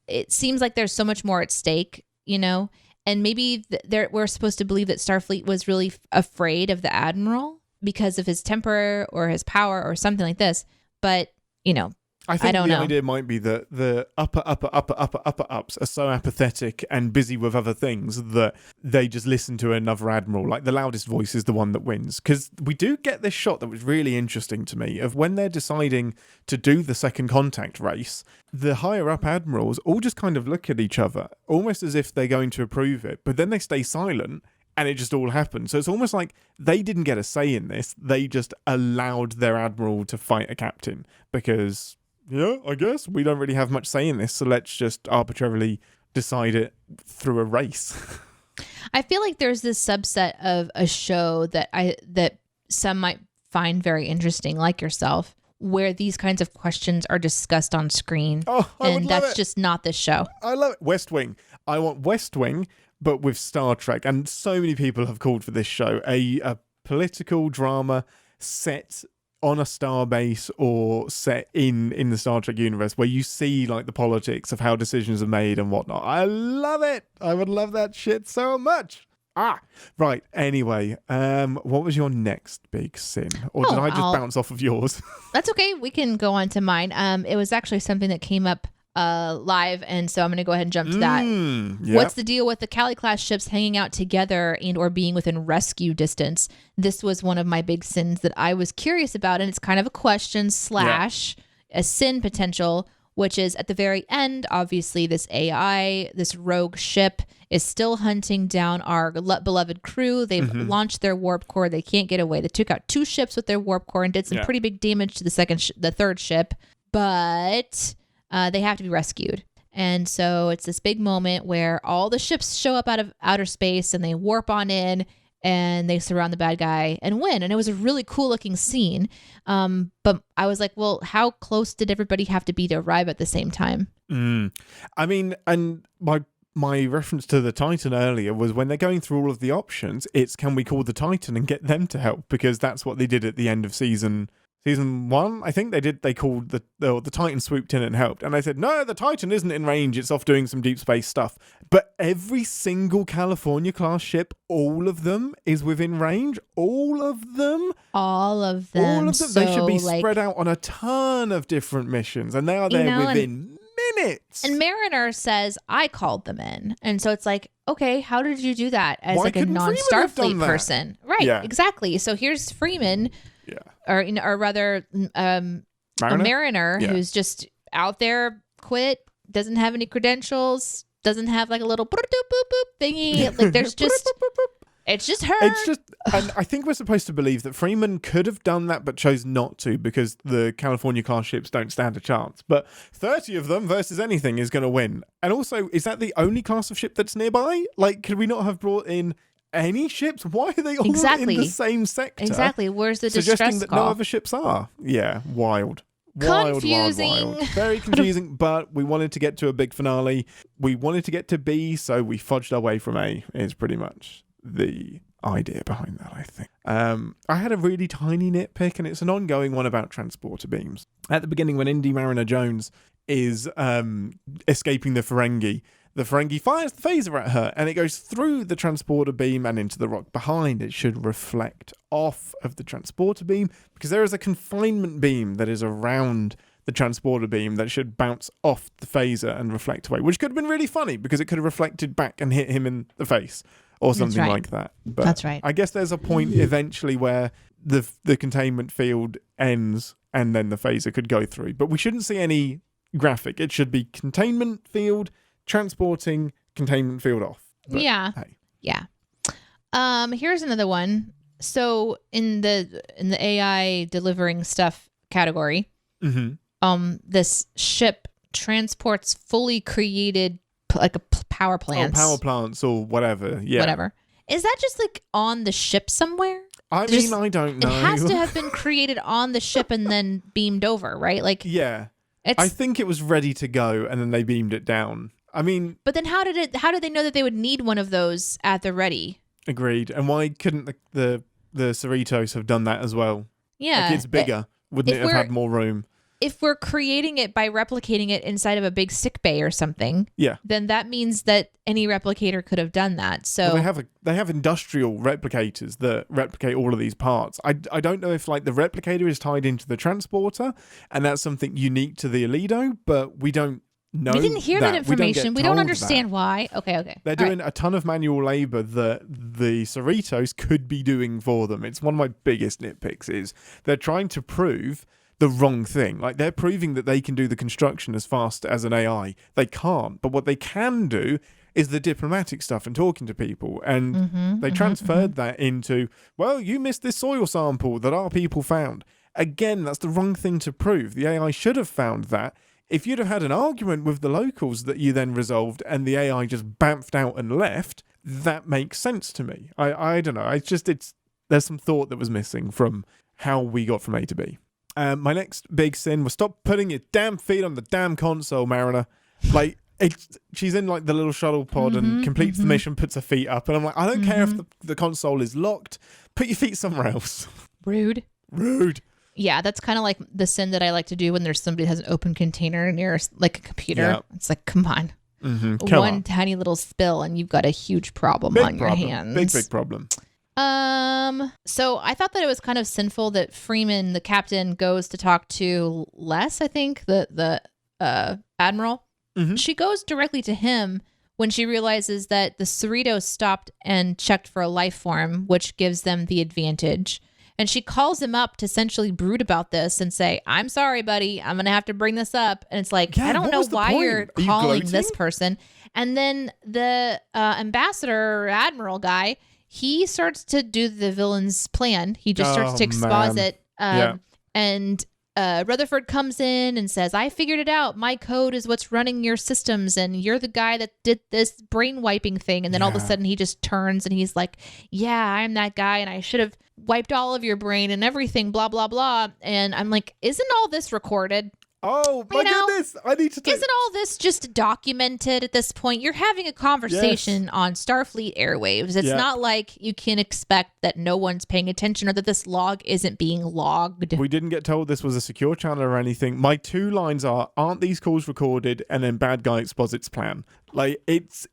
Speaker 2: it seems like there's so much more at stake, you know? And maybe we're supposed to believe that Starfleet was really afraid of the Admiral because of his temper or his power or something like this. But, you know,
Speaker 1: I think
Speaker 2: don't
Speaker 1: the
Speaker 2: know.
Speaker 1: idea might be that the upper ups are so apathetic and busy with other things that they just listen to another admiral. Like, the loudest voice is the one that wins. Because we do get this shot that was really interesting to me of when they're deciding to do the second contact race, the higher up admirals all just kind of look at each other, almost as if they're going to approve it. But then they stay silent and it just all happens. So it's almost like they didn't get a say in this. They just allowed their admiral to fight a captain because... yeah, I guess we don't really have much say in this, so let's just arbitrarily decide it through a race.
Speaker 2: I feel like there's this subset of a show that some might find very interesting, like yourself, where these kinds of questions are discussed on screen.
Speaker 1: Oh,
Speaker 2: and that's just not this show.
Speaker 1: I love it. West Wing. I want West Wing, but with Star Trek. And so many people have called for this show a political drama set on a star base or set in the Star Trek universe where you see like the politics of how decisions are made and whatnot. I love it. I would love that shit so much. Right. Anyway, what was your next big sin? Or did I just bounce off of yours?
Speaker 2: That's okay. We can go on to mine. It was actually something that came up live, and so I'm going to go ahead and jump to that.
Speaker 1: Yep.
Speaker 2: What's the deal with the Cali class ships hanging out together and or being within rescue distance? This was one of my big sins that I was curious about, and it's kind of a question / a sin potential, which is at the very end, obviously this AI, this rogue ship is still hunting down our beloved crew. They've launched their warp core. They can't get away. They took out 2 ships with their warp core and did some pretty big damage to the third ship. but they have to be rescued. And so it's this big moment where all the ships show up out of outer space and they warp on in and they surround the bad guy and win. And it was a really cool looking scene. But I was like, well, how close did everybody have to be to arrive at the same time?
Speaker 1: I mean, and my reference to the Titan earlier was when they're going through all of the options, it's can we call the Titan and get them to help? Because that's what they did at the end of season 1. I think they called the Titan swooped in and helped. And I said, no, the Titan isn't in range. It's off doing some deep space stuff. But every single California class ship, all of them is within range. All of them. So, they should be spread out on a ton of different missions. And they are there within minutes.
Speaker 2: And Mariner says, I called them in. And so it's like, okay, how did you do that as
Speaker 1: Why
Speaker 2: like a non-Starfleet person? Right,
Speaker 1: yeah.
Speaker 2: Exactly. So here's Freeman, or rather a Mariner who's just out there, quit, doesn't have any credentials, doesn't have like a little boop, boop, boop thingy. Like there's just... It's just her.
Speaker 1: And I think we're supposed to believe that Freeman could have done that, but chose not to because the California class ships don't stand a chance. But 30 of them versus anything is going to win. And also, is that the only class of ship that's nearby? Like, could we not have brought in any ships? Why are they all in the same sector?
Speaker 2: Exactly. Where's the distress
Speaker 1: suggesting that
Speaker 2: call?
Speaker 1: no other ships are? Yeah, wild.
Speaker 2: Confusing.
Speaker 1: Wild. Very confusing, but we wanted to get to a big finale. We wanted to get to B, so we fudged our way from A, is pretty much the idea behind that, I think. I had a really tiny nitpick, and it's an ongoing one about transporter beams. At the beginning, when Indy Mariner Jones is escaping the Ferengi fires the phaser at her, and it goes through the transporter beam and into the rock behind. It should reflect off of the transporter beam, because there is a confinement beam that is around the transporter beam that should bounce off the phaser and reflect away, which could have been really funny, because it could have reflected back and hit him in the face. Or something like that. But
Speaker 2: that's right.
Speaker 1: I guess there's a point eventually where the containment field ends and then the phaser could go through. But we shouldn't see any graphic. It should be containment field, transporting, containment field off. But,
Speaker 2: yeah.
Speaker 1: Hey.
Speaker 2: Yeah. Here's another one. So in the AI delivering stuff category, this ship transports fully created like a power plants.
Speaker 1: Power plants or whatever. Yeah.
Speaker 2: Whatever. Is that just like on the ship somewhere?
Speaker 1: I don't know.
Speaker 2: It has to have been created on the ship and then beamed over, right? Like,
Speaker 1: yeah. I think it was ready to go and then they beamed it down. I mean,
Speaker 2: but then how did they know that they would need one of those at the ready?
Speaker 1: Agreed. And why couldn't the Cerritos have done that as well?
Speaker 2: Yeah.
Speaker 1: Like, it's bigger. Wouldn't it have had more room?
Speaker 2: If we're creating it by replicating it inside of a big sick bay or something, then that means that any replicator could have done that. So
Speaker 1: they have industrial replicators that replicate all of these parts. I don't know if like the replicator is tied into the transporter and that's something unique to the Alido, but we don't know.
Speaker 2: We didn't hear that information. We don't understand why. Okay.
Speaker 1: They're doing a ton of manual labor that the Cerritos could be doing for them. It's one of my biggest nitpicks is they're trying to prove the wrong thing. Like, they're proving that they can do the construction as fast as an AI. They can't. But what they can do is the diplomatic stuff and talking to people. And they transferred that into, well, you missed this soil sample that our people found. Again, that's the wrong thing to prove. The AI should have found that. If you'd have had an argument with the locals that you then resolved and the AI just bamfed out and left, that makes sense to me. I don't know. There's some thought that was missing from how we got from A to B. My next big sin was stop putting your damn feet on the damn console, Mariner. Like, she's in like the little shuttle pod and completes the mission, puts her feet up, and I'm like, I don't care if the console is locked. Put your feet somewhere else.
Speaker 2: Rude. Yeah, that's kind of like the sin that I like to do when there's somebody who has an open container near like a computer. Yeah. It's like, come on. One tiny little spill and you've got a huge problem on your hands. Big problem. So I thought that it was kind of sinful that Freeman, the captain, goes to talk to Les, I think, the admiral. She goes directly to him when she realizes that the Cerritos stopped and checked for a life form, which gives them the advantage. And she calls him up to essentially brood about this and say, I'm sorry, buddy, I'm going to have to bring this up. And it's like, I don't know why you're calling this person. And then the ambassador or admiral guy, he starts to do the villain's plan. He just starts to exposit and Rutherford comes in and says, I figured it out. My code is what's running your systems, and you're the guy that did this brain wiping thing. And then all of a sudden he just turns and he's like, yeah, I'm that guy, and I should have wiped all of your brain and everything, blah, blah, blah. And I'm like, isn't all this recorded?
Speaker 1: Oh, my goodness. I need to
Speaker 2: Isn't all this just documented at this point? You're having a conversation on Starfleet airwaves. It's not like you can expect that no one's paying attention or that this log isn't being logged.
Speaker 1: We didn't get told this was a secure channel or anything. My 2 lines are, aren't these calls recorded? And then bad guy exposits plan. Like, it's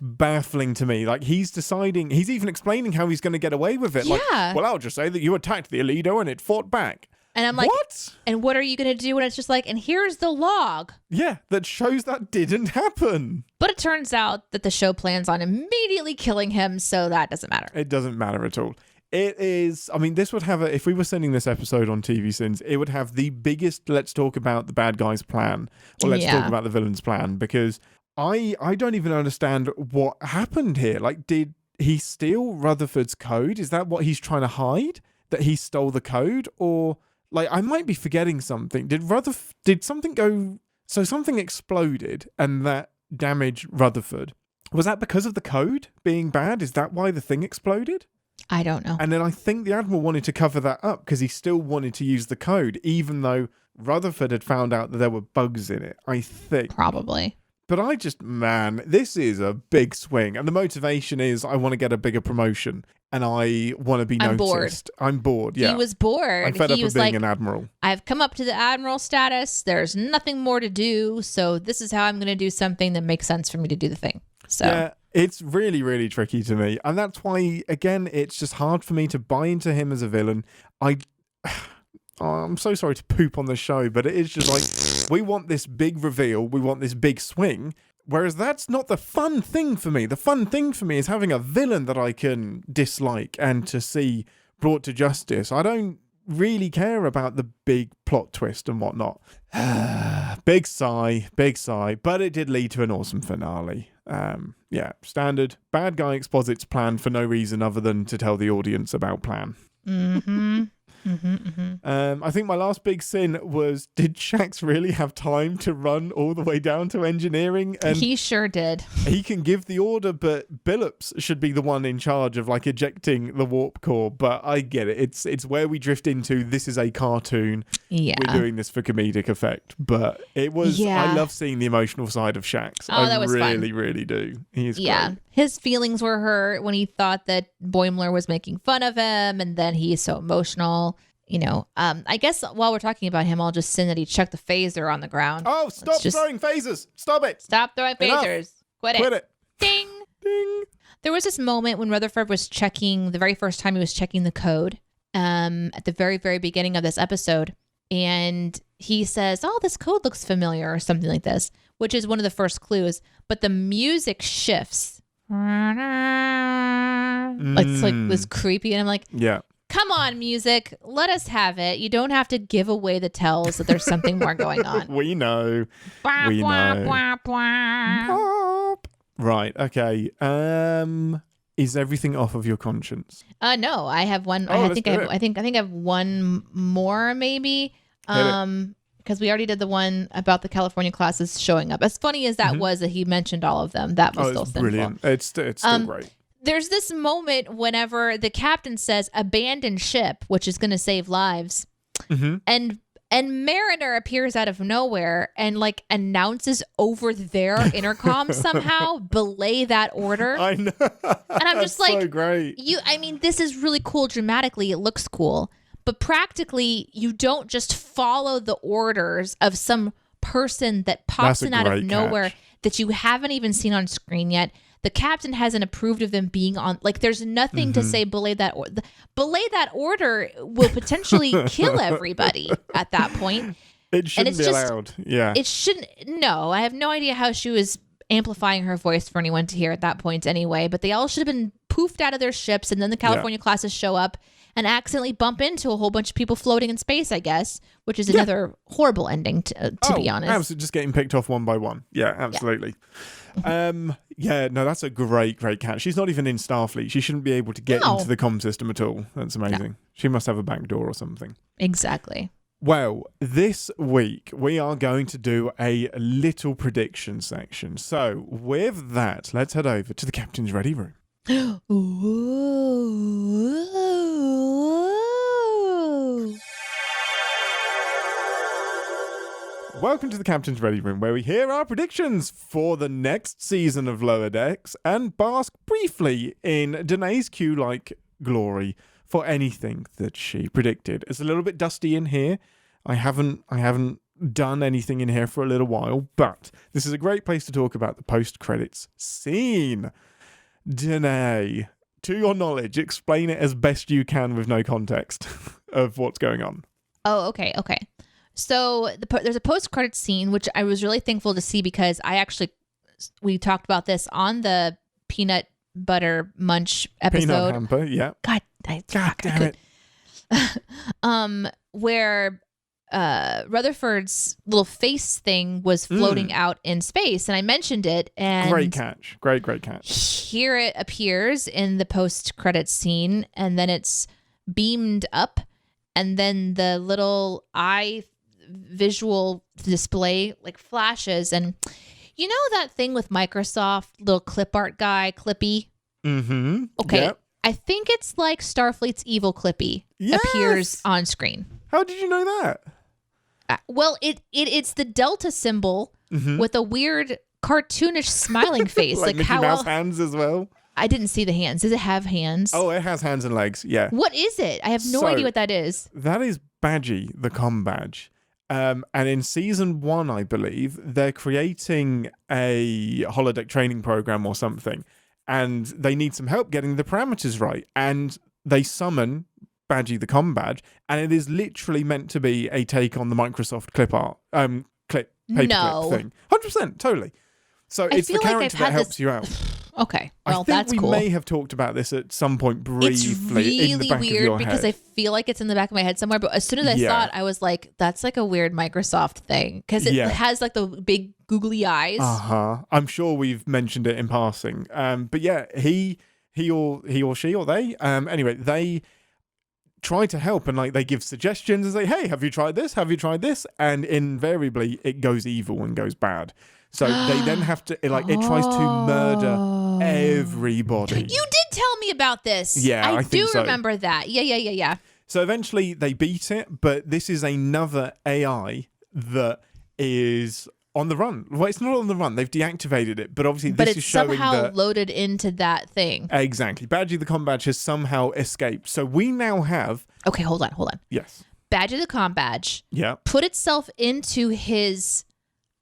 Speaker 1: baffling to me. Like, he's even explaining how he's going to get away with it.
Speaker 2: Yeah.
Speaker 1: Like, well, I'll just say that you attacked the Alido and it fought back.
Speaker 2: And I'm like,
Speaker 1: what?
Speaker 2: And what are you going to do when it's just like, and here's the log?
Speaker 1: Yeah, that shows that didn't happen.
Speaker 2: But it turns out that the show plans on immediately killing him, so that doesn't matter.
Speaker 1: It doesn't matter at all. It is, I mean, this would have if we were sending this episode on TV Sins, it would have the biggest let's talk about the bad guy's plan, or let's talk about the villain's plan, because I don't even understand what happened here. Like, did he steal Rutherford's code? Is that what he's trying to hide? That he stole the code? Or... like, I might be forgetting something. Did something go... so something exploded and that damaged Rutherford. Was that because of the code being bad? Is that why the thing exploded?
Speaker 2: I don't know.
Speaker 1: And then I think the Admiral wanted to cover that up because he still wanted to use the code, even though Rutherford had found out that there were bugs in it, I think.
Speaker 2: Probably.
Speaker 1: But man, this is a big swing. And the motivation is I want to get a bigger promotion and I want to be noticed. I'm bored. Yeah.
Speaker 2: He was bored.
Speaker 1: I'm fed up
Speaker 2: of
Speaker 1: being an admiral.
Speaker 2: I've come up to the admiral status. There's nothing more to do. So this is how I'm going to do something that makes sense for me to do the thing. So
Speaker 1: yeah, it's really, really tricky to me. And that's why, again, it's just hard for me to buy into him as a villain. I'm so sorry to poop on the show, but it is just like, we want this big reveal, we want this big swing, whereas that's not the fun thing for me. The fun thing for me is having a villain that I can dislike and to see brought to justice. I don't really care about the big plot twist and whatnot. Big sigh, but it did lead to an awesome finale. Standard bad guy exposits plan for no reason other than to tell the audience about plan.
Speaker 2: Mm-hmm.
Speaker 1: I think my last big sin was, did Shax really have time to run all the way down to engineering? And
Speaker 2: he sure did.
Speaker 1: He can give the order, but Billups should be the one in charge of like ejecting the warp core. But I get it. It's where we drift into, this is a cartoon.
Speaker 2: Yeah.
Speaker 1: We're doing this for comedic effect. But it was, I love seeing the emotional side of Shax.
Speaker 2: That was
Speaker 1: really,
Speaker 2: fun.
Speaker 1: really do. He's great.
Speaker 2: His feelings were hurt when he thought that Boimler was making fun of him, and then he's so emotional. You know, I guess while we're talking about him, I'll just sin that he chucked the phaser on the ground.
Speaker 1: Oh, stop throwing phasers. Stop it.
Speaker 2: Stop throwing phasers. Quit it. Ding.
Speaker 1: Ding.
Speaker 2: There was this moment when Rutherford was checking, the very first time he was checking the code, at the very, very beginning of this episode. And he says, oh, this code looks familiar or something like this, which is one of the first clues. But the music shifts. It's like this creepy. And I'm like,
Speaker 1: yeah.
Speaker 2: Come on, music. Let us have it. You don't have to give away the tells that there's something more going on.
Speaker 1: We know.
Speaker 2: We know.
Speaker 1: Right. Okay. Is everything off of your conscience?
Speaker 2: No. I have one.
Speaker 1: Oh,
Speaker 2: I think I have one more maybe. Because we already did the one about the California classes showing up. As funny as that was, that he mentioned all of them. That was still
Speaker 1: brilliant. It's still great.
Speaker 2: There's this moment whenever the captain says abandon ship, which is going to save lives.
Speaker 1: Mm-hmm.
Speaker 2: And Mariner appears out of nowhere and like announces over their intercom somehow, belay that order.
Speaker 1: I know.
Speaker 2: And I'm just like,
Speaker 1: so great.
Speaker 2: This is really cool dramatically. It looks cool. But practically, you don't just follow the orders of some person that pops in out of nowhere that you haven't even seen on screen yet. The captain hasn't approved of them being on. Like, there's nothing to say belay that order. Belay that order will potentially kill everybody at that point.
Speaker 1: It shouldn't be allowed. Yeah.
Speaker 2: It shouldn't. No, I have no idea how she was amplifying her voice for anyone to hear at that point anyway. But they all should have been poofed out of their ships. And then the California classes show up and accidentally bump into a whole bunch of people floating in space, I guess, which is another horrible ending, to be honest.
Speaker 1: Absolutely, just getting picked off one by one. Yeah, absolutely. No, that's a great catch. She's not even in Starfleet. She shouldn't be able to get into the comm system at all. That's amazing. No. She must have a back door or something.
Speaker 2: Exactly.
Speaker 1: Well, this week we are going to do a little prediction section. So with that, let's head over to the Captain's Ready Room.
Speaker 2: Ooh.
Speaker 1: Welcome to the Captain's Ready Room, where we hear our predictions for the next season of Lower Decks and bask briefly in Deneé's Q-like glory for anything that she predicted. It's a little bit dusty in here. I haven't done anything in here for a little while, but this is a great place to talk about the post-credits scene. Deneé, to your knowledge, explain it as best you can with no context of what's going on.
Speaker 2: Oh, okay. So there's a post-credits scene, which I was really thankful to see because we talked about this on the peanut butter munch episode.
Speaker 1: Peanut hamper, yeah.
Speaker 2: God damn it. Where Rutherford's little face thing was floating out in space, and I mentioned it. And
Speaker 1: great catch. Great catch.
Speaker 2: Here it appears in the post-credits scene, and then it's beamed up, and then the little eye visual display like flashes, and you know that thing with Microsoft, little clip art guy, Clippy?
Speaker 1: Mm-hmm.
Speaker 2: Okay.
Speaker 1: Yep.
Speaker 2: I think it's like Starfleet's evil Clippy appears on screen.
Speaker 1: How did you know that?
Speaker 2: Well, it's the Delta symbol with a weird cartoonish smiling face.
Speaker 1: like Mickey Mouse hands as well?
Speaker 2: I didn't see the hands. Does it have hands?
Speaker 1: Oh, it has hands and legs, yeah.
Speaker 2: What is it? I have no idea what that is.
Speaker 1: That is Badgie, the comm badge. And in season 1, I believe, they're creating a holodeck training program or something, and they need some help getting the parameters right. And they summon Badgie, the comm badge, and it is literally meant to be a take on the Microsoft paperclip thing. 100%, totally. So it's the character that helps you out.
Speaker 2: Okay, well,
Speaker 1: I think
Speaker 2: that's cool.
Speaker 1: We may have talked about this at some point briefly.
Speaker 2: It's really
Speaker 1: in the back
Speaker 2: weird
Speaker 1: of your
Speaker 2: because
Speaker 1: head.
Speaker 2: I feel like it's in the back of my head somewhere. But as soon as I saw it, I was like, "That's like a weird Microsoft thing," because it has like the big googly eyes.
Speaker 1: I'm sure we've mentioned it in passing. But yeah, he or she or they. Anyway, they try to help and like they give suggestions and say, "Hey, have you tried this? Have you tried this?" And invariably, it goes evil and goes bad. So they then have to, like, it tries to murder everybody.
Speaker 2: You did tell me about this.
Speaker 1: Yeah, I think
Speaker 2: do
Speaker 1: so.
Speaker 2: remember that. Yeah.
Speaker 1: So eventually they beat it, but this is another AI that is on the run. Well, it's not on the run. They've deactivated it, but obviously this is showing that...
Speaker 2: But it's somehow loaded into that thing.
Speaker 1: Exactly. Badgie the comm badge has somehow escaped. So we now have...
Speaker 2: Okay, hold on.
Speaker 1: Yes.
Speaker 2: Badgie the comm badge
Speaker 1: Yeah.
Speaker 2: put itself into his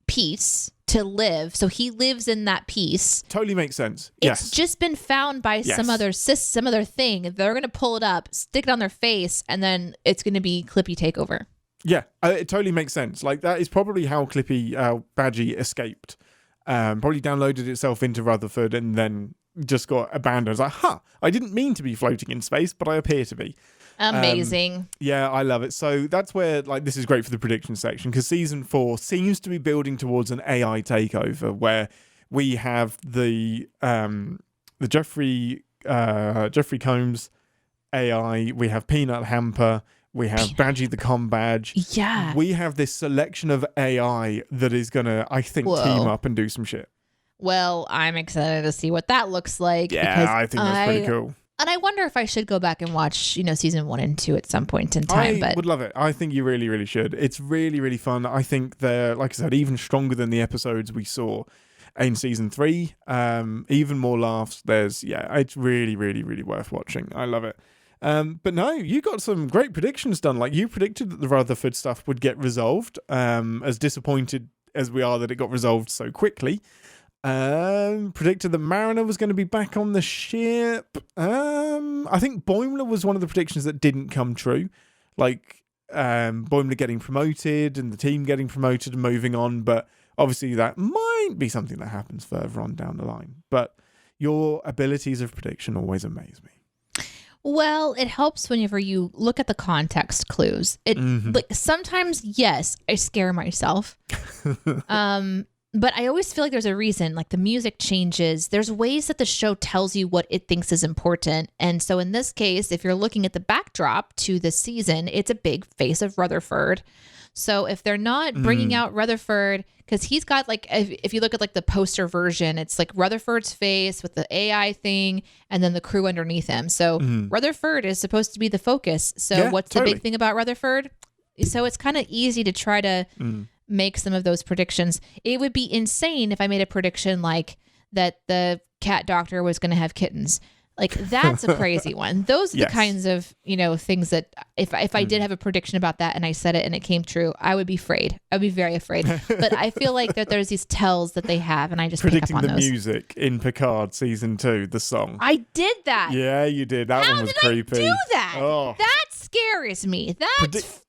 Speaker 2: piece to live, so he lives in that piece.
Speaker 1: Totally makes sense.
Speaker 2: It's just been found by some other thing. They're gonna pull it up, stick it on their face, and then it's gonna be Clippy takeover.
Speaker 1: Yeah, it totally makes sense. Like that is probably how Badgie escaped. Probably downloaded itself into Rutherford and then just got abandoned. It's like, I didn't mean to be floating in space, but I appear to be.
Speaker 2: Amazing.
Speaker 1: Yeah, I love it. So that's where like this is great for the prediction section because season 4 seems to be building towards an AI takeover where we have the Jeffrey Combs AI, we have Peanut Hamper, we have Badgie the comm badge.
Speaker 2: Yeah.
Speaker 1: We have this selection of AI that is gonna, I think, team up and do some shit.
Speaker 2: Well, I'm excited to see what that looks like.
Speaker 1: Yeah, I think that's pretty cool.
Speaker 2: And I wonder if I should go back and watch, season 1 and 2 at some point in time.
Speaker 1: I would love it. I think you really, really should. It's really, really fun. I think they're, like I said, even stronger than the episodes we saw in season 3. Even more laughs. It's really, really, really worth watching. I love it. But no, you got some great predictions done. Like you predicted that the Rutherford stuff would get resolved. As disappointed as we are that it got resolved so quickly. Predicted that Mariner was going to be back on the ship. I think Boimler was one of the predictions that didn't come true. Like Boimler getting promoted and the team getting promoted and moving on. But obviously that might be something that happens further on down the line. But your abilities of prediction always amaze me.
Speaker 2: Well, it helps whenever you look at the context clues. Like sometimes, yes, I scare myself. But I always feel like there's a reason, like the music changes. There's ways that the show tells you what it thinks is important. And so in this case, if you're looking at the backdrop to the season, it's a big face of Rutherford. So if they're not bringing out Rutherford, because he's got like, if you look at like the poster version, it's like Rutherford's face with the AI thing and then the crew underneath him. So Rutherford is supposed to be the focus. So what's the big thing about Rutherford? So it's kind of easy to try to make some of those predictions. It would be insane if I made a prediction like that the cat doctor was going to have kittens. Like that's a crazy one. Those are the kinds of, things that if I did have a prediction about that and I said it and it came true, I would be afraid. I'd be very afraid. But I feel like that there's these tells that they have and I just
Speaker 1: predicting
Speaker 2: pick up on
Speaker 1: the
Speaker 2: those.
Speaker 1: Music in Picard season 2, the song.
Speaker 2: I did that.
Speaker 1: Yeah, you did. That one was creepy.
Speaker 2: I do that?
Speaker 1: Oh.
Speaker 2: That scares me. That's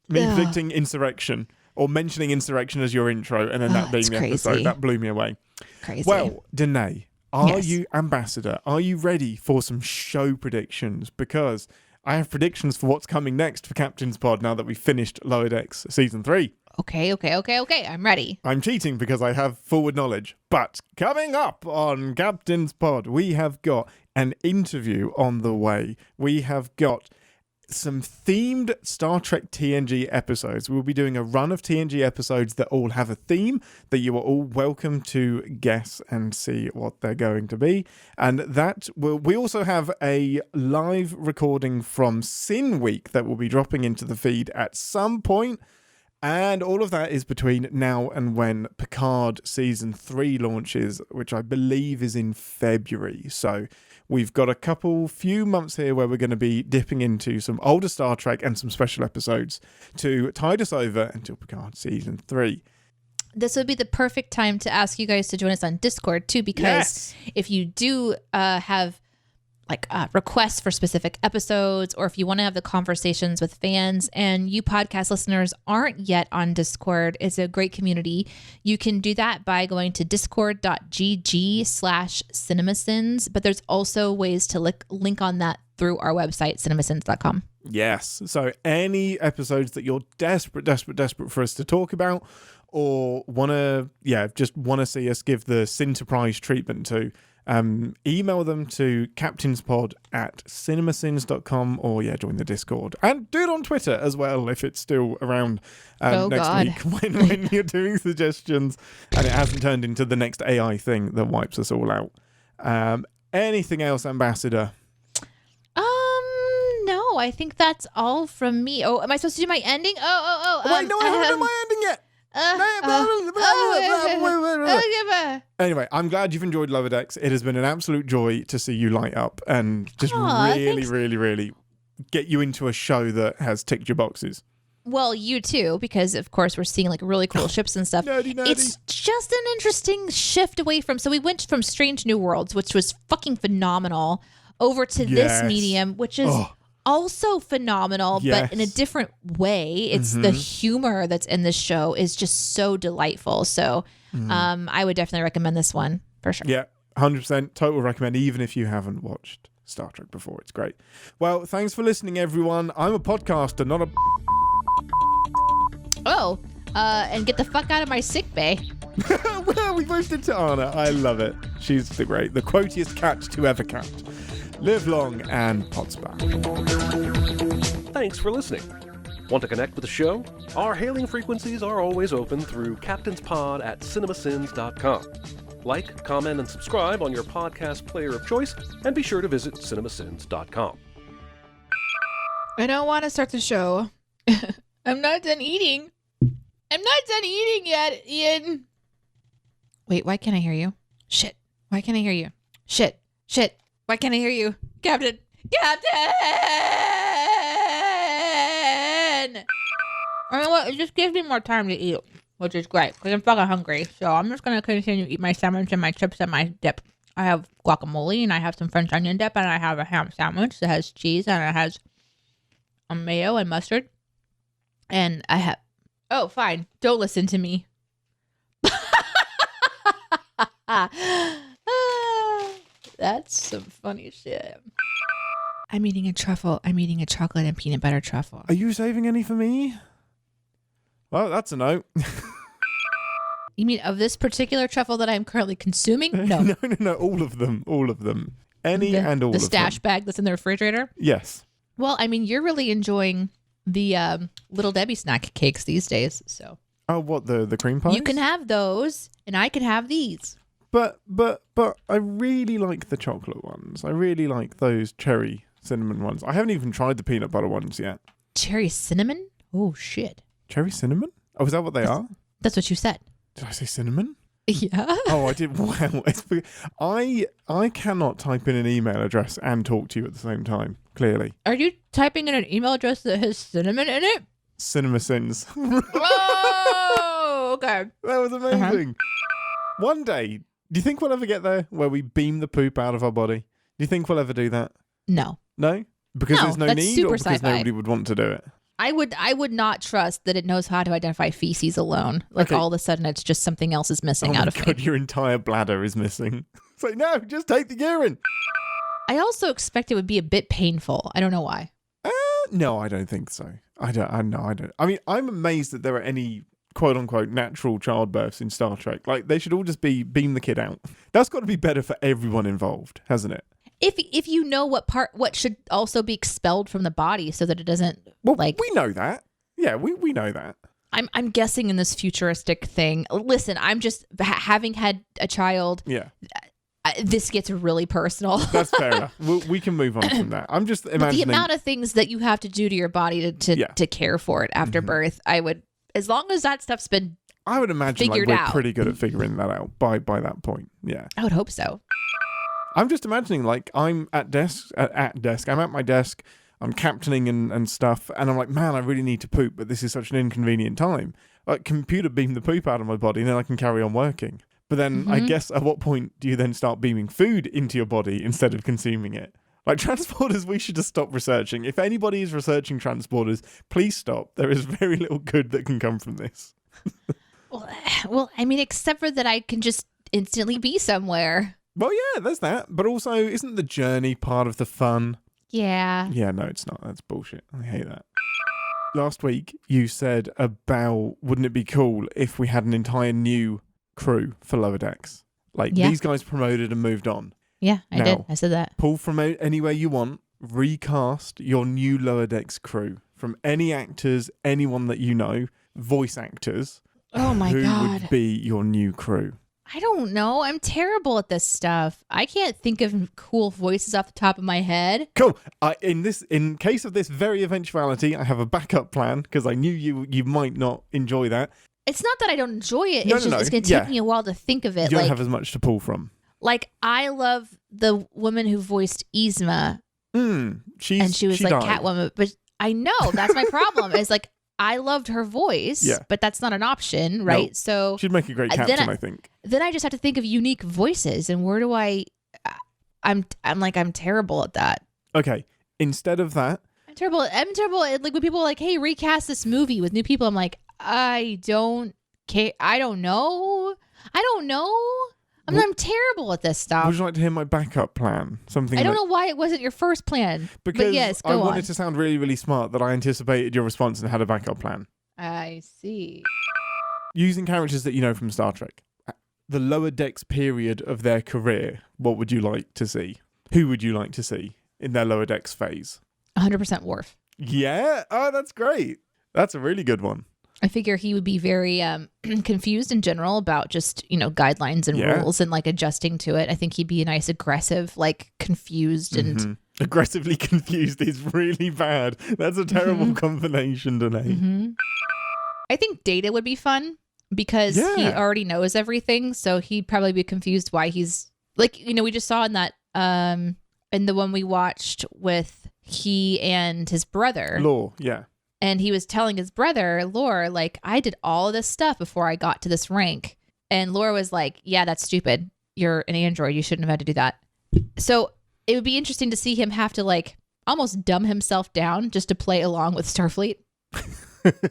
Speaker 1: predicting insurrection or mentioning insurrection as your intro and then that being the episode. That blew me away.
Speaker 2: Crazy.
Speaker 1: Well, Deneé, are you, Ambassador, are you ready for some show predictions? Because I have predictions for what's coming next for Captain's Pod now that we've finished Lower Decks Season 3.
Speaker 2: Okay. I'm ready.
Speaker 1: I'm cheating because I have forward knowledge. But coming up on Captain's Pod, we have got an interview on the way. We have got some themed Star Trek TNG episodes. We'll be doing a run of TNG episodes that all have a theme that you are all welcome to guess and see what they're going to be. And that will, we also have a live recording from Sin Week that will be dropping into the feed at some point. And all of that is between now and when Picard Season 3 launches, which I believe is in February. So we've got a few months here where we're going to be dipping into some older Star Trek and some special episodes to tide us over until Picard Season 3.
Speaker 2: This would be the perfect time to ask you guys to join us on Discord too, because if you do have like requests for specific episodes, or if you want to have the conversations with fans and you podcast listeners aren't yet on Discord, it's a great community. You can do that by going to discord.gg/CinemaSins, but there's also ways to link on that through our website, cinemasins.com.
Speaker 1: Yes. So any episodes that you're desperate for us to talk about, or just want to see us give the Sinterprise treatment to, email them to captainspod@cinemasins.com, or join the Discord and do it on Twitter as well if it's still around next week when you're doing suggestions and it hasn't turned into the next AI thing that wipes us all out. Anything else, Ambassador?
Speaker 2: No, I think that's all from me. Oh, am I supposed to do my ending?
Speaker 1: Wait, no, I haven't done my ending yet. Anyway, I'm glad you've enjoyed Lower Decks. It has been an absolute joy to see you light up and just really get you into a show that has ticked your boxes.
Speaker 2: Well, you too, because of course we're seeing like really cool ships and stuff.
Speaker 1: Nerdy.
Speaker 2: It's just an interesting shift away from, so we went from Strange New Worlds, which was fucking phenomenal, over to this medium, which is also phenomenal, but in a different way. It's the humor that's in this show is just so delightful. So I would definitely recommend this one for sure. Yeah,
Speaker 1: 100%. Total recommend, even if you haven't watched Star Trek before. It's great. Well, thanks for listening, everyone. I'm a podcaster, not a...
Speaker 2: and get the fuck out of my sick bay.
Speaker 1: Well, we both did to Anna. I love it. She's the quotiest cat to ever cat. Live long and Podsper.
Speaker 4: Thanks for listening. Want to connect with the show? Our hailing frequencies are always open through captainspod@cinemasins.com. Like, comment, and subscribe on your podcast player of choice, and be sure to visit cinemasins.com.
Speaker 2: I don't want to start the show. I'm not done eating. I'm not done eating yet, Ian. Wait, why can't I hear you? Shit. Why can't I hear you? Shit. Why can't I hear you? Captain! You know what? It just gives me more time to eat, which is great because I'm fucking hungry. So I'm just going to continue to eat my sandwich and my chips and my dip. I have guacamole and I have some French onion dip and I have a ham sandwich that has cheese and it has a mayo and mustard. And I have... Oh, fine. Don't listen to me. That's some funny shit. I'm eating a truffle. I'm eating a chocolate and peanut butter truffle.
Speaker 1: Are you saving any for me? Well, that's a no.
Speaker 2: You mean of this particular truffle that I'm currently consuming? No.
Speaker 1: No, all of them. Any and all of them.
Speaker 2: The stash bag that's in the refrigerator?
Speaker 1: Yes.
Speaker 2: Well, I mean, you're really enjoying the Little Debbie snack cakes these days, so.
Speaker 1: Oh, what, the cream pies?
Speaker 2: You can have those, and I can have these.
Speaker 1: But I really like the chocolate ones. I really like those cherry cinnamon ones. I haven't even tried the peanut butter ones yet.
Speaker 2: Cherry cinnamon? Oh, shit.
Speaker 1: Cherry cinnamon? Oh, is that what they are?
Speaker 2: That's what you said.
Speaker 1: Did I say cinnamon?
Speaker 2: Yeah.
Speaker 1: Oh, I did. Wow. I cannot type in an email address and talk to you at the same time, clearly.
Speaker 2: Are you typing in an email address that has cinnamon in it?
Speaker 1: CinemaSins.
Speaker 2: Oh, okay.
Speaker 1: That was amazing. One day, do you think we'll ever get there where we beam the poop out of our body? Do you think we'll ever do that?
Speaker 2: No.
Speaker 1: No? Because there's no
Speaker 2: that's
Speaker 1: need,
Speaker 2: super
Speaker 1: or because
Speaker 2: sci-fi.
Speaker 1: nobody would want to do it?
Speaker 2: I would not trust that it knows how to identify feces alone. Like
Speaker 1: Okay.
Speaker 2: all of a sudden it's just something else is missing
Speaker 1: Oh
Speaker 2: out
Speaker 1: my
Speaker 2: of
Speaker 1: God,
Speaker 2: me.
Speaker 1: your entire bladder is missing. It's like, no, just take the urine.
Speaker 2: I also expect it would be a bit painful. I don't know why.
Speaker 1: No, I don't think so. I don't. I mean, I'm amazed that there are any quote unquote natural childbirths in Star Trek. Like, they should all just be beam the kid out. That's got to be better for everyone involved, hasn't it?
Speaker 2: If you know what should also be expelled from the body so that it doesn't
Speaker 1: Well,
Speaker 2: like
Speaker 1: we know that. Yeah, we know that.
Speaker 2: I'm guessing in this futuristic thing. Listen, I'm just having had a child.
Speaker 1: Yeah,
Speaker 2: This gets really personal.
Speaker 1: that's fair enough. We can move on from that. I'm just
Speaker 2: But
Speaker 1: imagining
Speaker 2: the amount of things that you have to do to your body to care for it after birth, I would, as long as that stuff's been,
Speaker 1: I would imagine like
Speaker 2: figured
Speaker 1: we're
Speaker 2: out.
Speaker 1: pretty good at figuring that out by that point. Yeah.
Speaker 2: I would hope so.
Speaker 1: I'm just imagining like I'm I'm at my desk, I'm captaining and stuff, and I'm like, man, I really need to poop, but this is such an inconvenient time. Like, computer beam the poop out of my body and then I can carry on working. But then I guess at what point do you then start beaming food into your body instead of consuming it? Like, transporters, we should just stop researching. If anybody is researching transporters, please stop. There is very little good that can come from this.
Speaker 2: Well, I mean, except for that I can just instantly be somewhere.
Speaker 1: Well, yeah, there's that. But also, isn't the journey part of the fun?
Speaker 2: Yeah.
Speaker 1: Yeah, no, it's not. That's bullshit. I hate that. Last week, you said about, wouldn't it be cool if we had an entire new crew for Lower Decks? Like,
Speaker 2: Yeah.
Speaker 1: these guys promoted and moved on.
Speaker 2: Yeah, I
Speaker 1: Now,
Speaker 2: did. I said that.
Speaker 1: Pull from anywhere you want, recast your new Lower Decks crew from any actors, anyone that you know, voice actors.
Speaker 2: Oh my
Speaker 1: Who
Speaker 2: God.
Speaker 1: would be your new crew?
Speaker 2: I don't know. I'm terrible at this stuff. I can't think of cool voices off the top of my head.
Speaker 1: Cool. In case of this very eventuality, I have a backup plan because I knew you might not enjoy that.
Speaker 2: It's not that I don't enjoy it.
Speaker 1: No,
Speaker 2: It's
Speaker 1: no,
Speaker 2: just
Speaker 1: no.
Speaker 2: it's going to
Speaker 1: Yeah.
Speaker 2: take me a while to think of it.
Speaker 1: You don't have as much to pull from.
Speaker 2: Like I love the woman who voiced Yzma, and she was like
Speaker 1: died.
Speaker 2: Catwoman. But I know that's my problem. Is like I loved her voice,
Speaker 1: Yeah.
Speaker 2: but that's not an option, right?
Speaker 1: No.
Speaker 2: So
Speaker 1: She'd make a great
Speaker 2: then
Speaker 1: captain, I think.
Speaker 2: then I just have to think of unique voices, and where do I'm terrible at that.
Speaker 1: Okay. Instead of that,
Speaker 2: I'm terrible at like when people are like, hey, recast this movie with new people. I'm like, I don't care. I don't know. I'm terrible at this stuff.
Speaker 1: would you like to hear my backup plan? Something
Speaker 2: I don't
Speaker 1: that-
Speaker 2: know why it wasn't your first plan.
Speaker 1: Because
Speaker 2: but yes,
Speaker 1: I
Speaker 2: go
Speaker 1: wanted
Speaker 2: on.
Speaker 1: to sound really, really smart that I anticipated your response and had a backup plan.
Speaker 2: I see.
Speaker 1: Using characters that you know from Star Trek. The Lower Decks period of their career, what would you like to see? Who would you like to see in their Lower Decks phase?
Speaker 2: 100% Worf.
Speaker 1: Yeah? Oh, that's great. That's a really good one.
Speaker 2: I figure he would be very confused in general about just, guidelines and
Speaker 1: Yeah.
Speaker 2: rules and like adjusting to it. I think he'd be a nice aggressive, like confused and
Speaker 1: Mhm. Aggressively confused is really bad. That's a terrible combination, Deneé.
Speaker 2: Mhm. I think Data would be fun because he
Speaker 1: Yeah.
Speaker 2: already knows everything. So he'd probably be confused why he's like, we just saw in that, in the one we watched with he and his brother.
Speaker 1: Law, yeah.
Speaker 2: And he was telling his brother, Lore, like, I did all of this stuff before I got to this rank. And Lore was like, yeah, that's stupid. You're an android. You shouldn't have had to do that. So it would be interesting to see him have to like almost dumb himself down just to play along with Starfleet.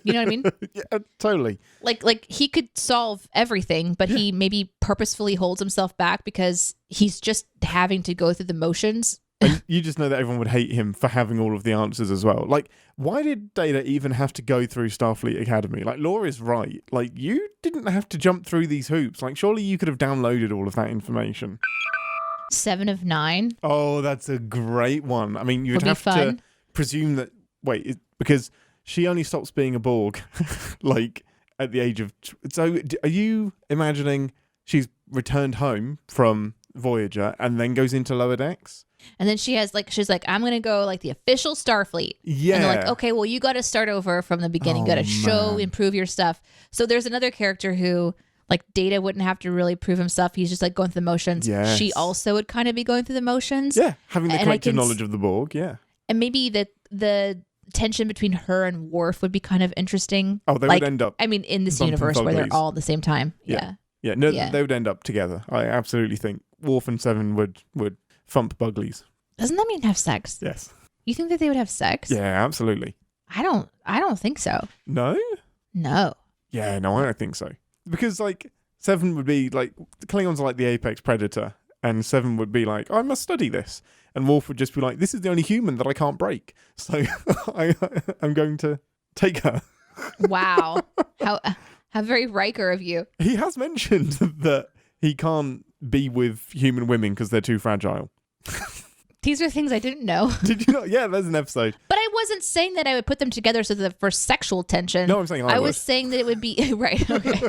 Speaker 2: You know what I mean?
Speaker 1: Yeah, totally.
Speaker 2: Like he could solve everything, but he maybe purposefully holds himself back because he's just having to go through the motions
Speaker 1: And you just know that everyone would hate him for having all of the answers as well. Like, why did Data even have to go through Starfleet Academy? Like, Laura's right. Like, you didn't have to jump through these hoops. Like, surely you could have downloaded all of that information.
Speaker 2: 7 of 9.
Speaker 1: Oh, that's a great one. I mean, you'd
Speaker 2: Would be
Speaker 1: have
Speaker 2: fun.
Speaker 1: to presume that... Wait, because she only stops being a Borg, like, at the age of... So, are you imagining she's returned home from Voyager and then goes into Lower Decks?
Speaker 2: And then she's like, I'm going to go like the official Starfleet.
Speaker 1: Yeah.
Speaker 2: And they're like, okay, well, you got to start over from the beginning. You got to improve your stuff. So there's another character who, like, Data wouldn't have to really prove himself. He's just like going through the motions.
Speaker 1: Yes.
Speaker 2: She also would kind of be going through the motions.
Speaker 1: Yeah, having the
Speaker 2: And
Speaker 1: collective knowledge of the Borg, yeah.
Speaker 2: And maybe the tension between her and Worf would be kind of interesting.
Speaker 1: Oh, they
Speaker 2: like,
Speaker 1: would end up...
Speaker 2: I mean, in this
Speaker 1: bumping
Speaker 2: universe where they're
Speaker 1: fugglies.
Speaker 2: all at the same time.
Speaker 1: Yeah.
Speaker 2: Yeah.
Speaker 1: Yeah, they would end up together. I absolutely think Worf and Seven would thump Buglies.
Speaker 2: Doesn't that mean have sex?
Speaker 1: Yes.
Speaker 2: You think that they would have sex?
Speaker 1: Yeah, absolutely.
Speaker 2: I don't think so.
Speaker 1: No?
Speaker 2: No.
Speaker 1: Yeah, no, I don't think so. Because, like, Seven would be, like, the Klingons are like the apex predator, and Seven would be like, I must study this. And Worf would just be like, this is the only human that I can't break. So I'm going to take her.
Speaker 2: Wow. How very Riker of you.
Speaker 1: He has mentioned that he can't be with human women because they're too fragile.
Speaker 2: These are things I didn't know.
Speaker 1: Did you not? Yeah, there's an episode.
Speaker 2: But I wasn't saying that I would put them together so that for sexual tension.
Speaker 1: No, I'm saying I
Speaker 2: was
Speaker 1: would.
Speaker 2: saying that it would be right. Okay.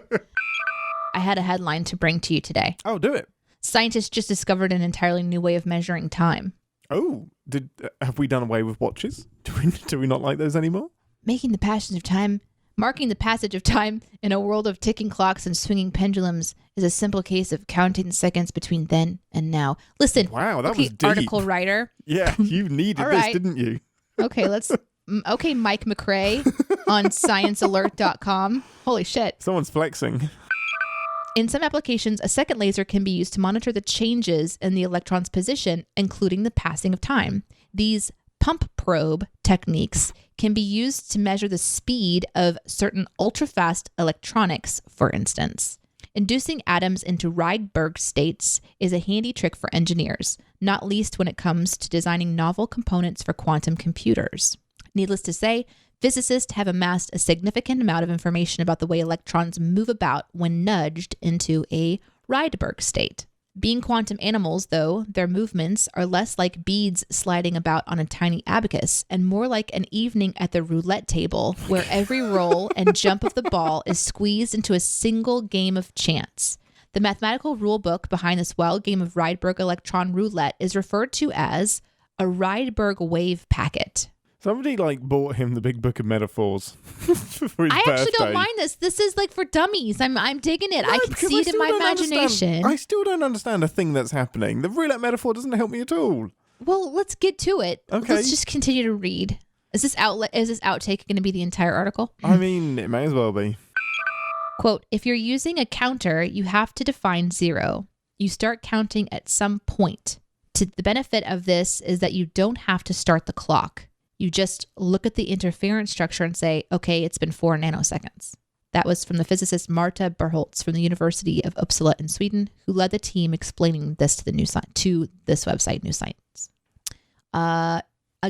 Speaker 2: I had a headline to bring to you today.
Speaker 1: Oh, do it.
Speaker 2: Scientists just discovered an entirely new way of measuring time.
Speaker 1: Oh, have we done away with watches? Do we not like those anymore?
Speaker 2: Marking the passage of time in a world of ticking clocks and swinging pendulums is a simple case of counting the seconds between then and now. Listen,
Speaker 1: Wow, that
Speaker 2: okay,
Speaker 1: was deep.
Speaker 2: article writer.
Speaker 1: Yeah, you needed
Speaker 2: All
Speaker 1: this,
Speaker 2: right.
Speaker 1: didn't you?
Speaker 2: Okay, okay, Mike McRae on sciencealert.com. Holy shit.
Speaker 1: Someone's flexing.
Speaker 2: In some applications, a second laser can be used to monitor the changes in the electron's position, including the passing of time. These pump probe techniques can be used to measure the speed of certain ultra-fast electronics, for instance. Inducing atoms into Rydberg states is a handy trick for engineers, not least when it comes to designing novel components for quantum computers. Needless to say, physicists have amassed a significant amount of information about the way electrons move about when nudged into a Rydberg state. Being quantum animals, though, their movements are less like beads sliding about on a tiny abacus and more like an evening at the roulette table where every roll and jump of the ball is squeezed into a single game of chance. The mathematical rule book behind this wild game of Rydberg electron roulette is referred to as a Rydberg wave packet.
Speaker 1: Somebody bought him the big book of metaphors for his
Speaker 2: I actually
Speaker 1: birthday.
Speaker 2: don't mind this. This is for dummies. I'm digging it.
Speaker 1: No,
Speaker 2: I can
Speaker 1: because
Speaker 2: see it in
Speaker 1: still
Speaker 2: my
Speaker 1: don't
Speaker 2: imagination.
Speaker 1: I still don't understand a thing that's happening. The roulette metaphor doesn't help me at all.
Speaker 2: Well, let's get to it.
Speaker 1: Okay.
Speaker 2: Let's just continue to read. Is this outtake going to be the entire article?
Speaker 1: I mean, it may as well be.
Speaker 2: Quote, if you're using a counter, you have to define 0. You start counting at some point. The benefit of this is that you don't have to start the clock. You just look at the interference structure and say, okay, it's been 4 nanoseconds. That was from the physicist Marta Berholtz from the University of Uppsala in Sweden, who led the team explaining this to this website, New Science. A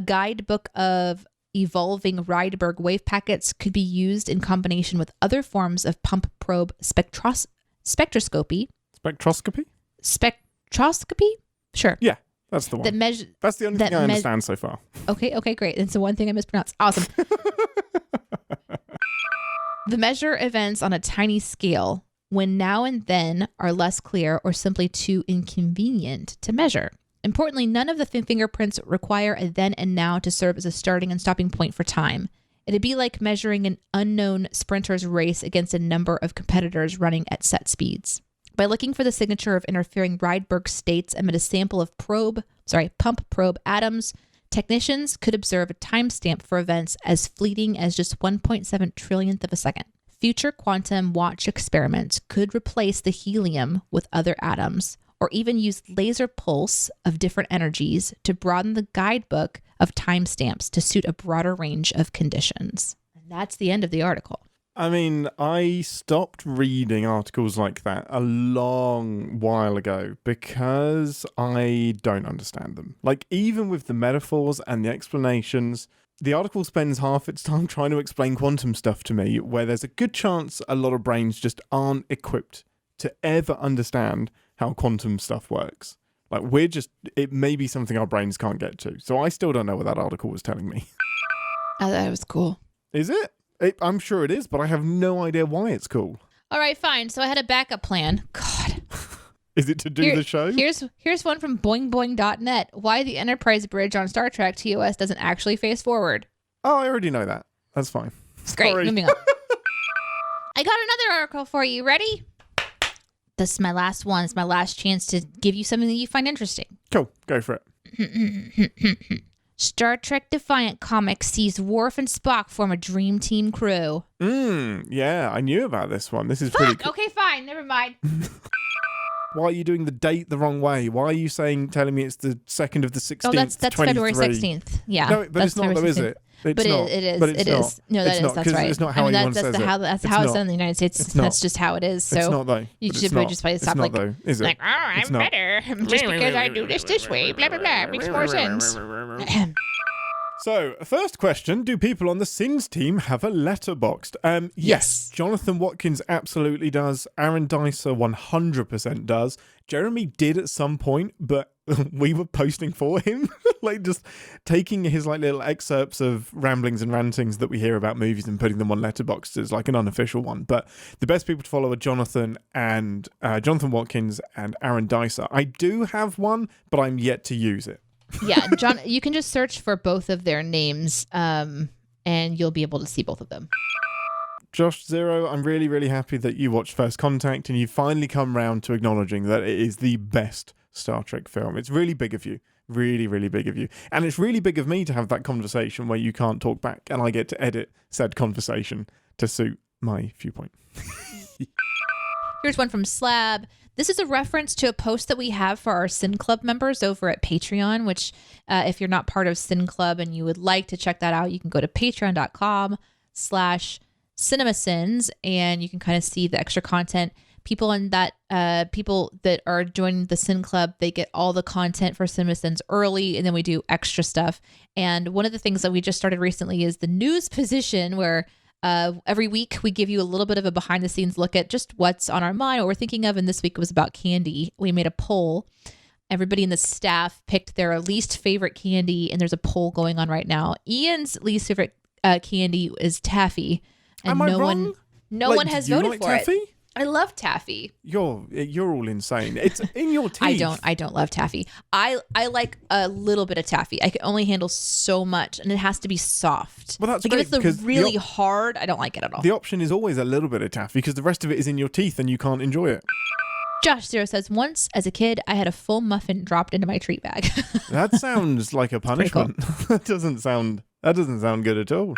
Speaker 2: guidebook of evolving Rydberg wave packets could be used in combination with other forms of pump probe spectroscopy.
Speaker 1: Spectroscopy?
Speaker 2: Spectroscopy? Sure.
Speaker 1: Yeah, that's the one. That's the only thing I understand so far.
Speaker 2: Okay, great. It's the one thing I mispronounced. Awesome. The measure events on a tiny scale when now and then are less clear or simply too inconvenient to measure. Importantly, none of the fingerprints require a then and now to serve as a starting and stopping point for time. It'd be like measuring an unknown sprinter's race against a number of competitors running at set speeds. By looking for the signature of interfering Rydberg states amid a sample of pump probe atoms, technicians could observe a timestamp for events as fleeting as just 1.7 trillionth of a second. Future quantum watch experiments could replace the helium with other atoms, or even use laser pulse of different energies to broaden the guidebook of timestamps to suit a broader range of conditions. And that's the end of the article.
Speaker 1: I mean, I stopped reading articles like that a long while ago because I don't understand them. Like, even with the metaphors and the explanations, the article spends half its time trying to explain quantum stuff to me, where there's a good chance a lot of brains just aren't equipped to ever understand how quantum stuff works. Like, it may be something our brains can't get to. So I still don't know what that article was telling me.
Speaker 2: I thought it was cool.
Speaker 1: Is it? I'm sure it is, but I have no idea why it's cool.
Speaker 2: All right, fine. So I had a backup plan. God.
Speaker 1: Is it to do the show?
Speaker 2: Here's one from boingboing.net. Why the Enterprise bridge on Star Trek TOS doesn't actually face forward.
Speaker 1: Oh, I already know that. That's fine.
Speaker 2: Great.
Speaker 1: Sorry.
Speaker 2: Moving on. I got another article for you. Ready? This is my last one. It's my last chance to give you something that you find interesting.
Speaker 1: Cool. Go for it.
Speaker 2: Star Trek Defiant Comics sees Worf and Spock form a dream team crew.
Speaker 1: Yeah, I knew about this one. This is pretty cool.
Speaker 2: Okay, fine. Never mind.
Speaker 1: Why are you doing the date the wrong way? Why are you telling me it's the 2nd of the 16th?
Speaker 2: Oh, that's
Speaker 1: 23?
Speaker 2: February 16th. Yeah.
Speaker 1: No, but it's not though, is it? It's
Speaker 2: but
Speaker 1: not.
Speaker 2: it is.
Speaker 1: But it's
Speaker 2: it
Speaker 1: not.
Speaker 2: is. No, that is. That's right.
Speaker 1: It's not how anyone says it.
Speaker 2: That's how it's done in the United States. That's just how it is. So
Speaker 1: it's not though.
Speaker 2: You should just probably stop
Speaker 1: like, though, is it?
Speaker 2: Like, oh, I'm better just because I do this way. Blah blah blah. Makes more sense.
Speaker 1: So, first question, do people on the Sins team have a letterboxd? Yes. Jonathan Watkins absolutely does. Aaron Dicer 100% does. Jeremy did at some point, but we were posting for him. Like, just taking his little excerpts of ramblings and rantings that we hear about movies and putting them on letterboxd as like an unofficial one. But the best people to follow are Jonathan Watkins and Aaron Dicer. I do have one, but I'm yet to use it.
Speaker 2: Yeah, John, you can just search for both of their names and you'll be able to see both of them.
Speaker 1: Josh Zero, I'm really, really happy that you watched First Contact and you finally come round to acknowledging that it is the best Star Trek film. It's really big of you. Really, really big of you. And it's really big of me to have that conversation where you can't talk back and I get to edit said conversation to suit my viewpoint.
Speaker 2: Here's one from Slab. This is a reference to a post that we have for our Sinclub members over at Patreon, which if you're not part of Sinclub and you would like to check that out, you can go to patreon.com/CinemaSins and you can kind of see the extra content. People that are joining the Sinclub, they get all the content for CinemaSins early, and then we do extra stuff. And one of the things that we just started recently is the news position, where every week we give you a little bit of a behind the scenes look at just what's on our mind, what we're thinking of. And this week was about candy. We made a poll. Everybody in the staff picked their least favorite candy, and there's a poll going on right now. Ian's least favorite candy is taffy, and
Speaker 1: Am I wrong?
Speaker 2: No one has voted for
Speaker 1: taffy?
Speaker 2: it. I love taffy.
Speaker 1: You're all insane. It's in your teeth.
Speaker 2: I don't love taffy. I like a little bit of taffy. I can only handle so much, and it has to be soft.
Speaker 1: Well, that's
Speaker 2: like
Speaker 1: great,
Speaker 2: if it's really hard, I don't like it at all.
Speaker 1: The option is always a little bit of taffy because the rest of it is in your teeth and you can't enjoy it.
Speaker 2: Josh Zero says, once as a kid, I had a full muffin dropped into my treat bag.
Speaker 1: That sounds like a punishment. Cool. That doesn't sound good at all.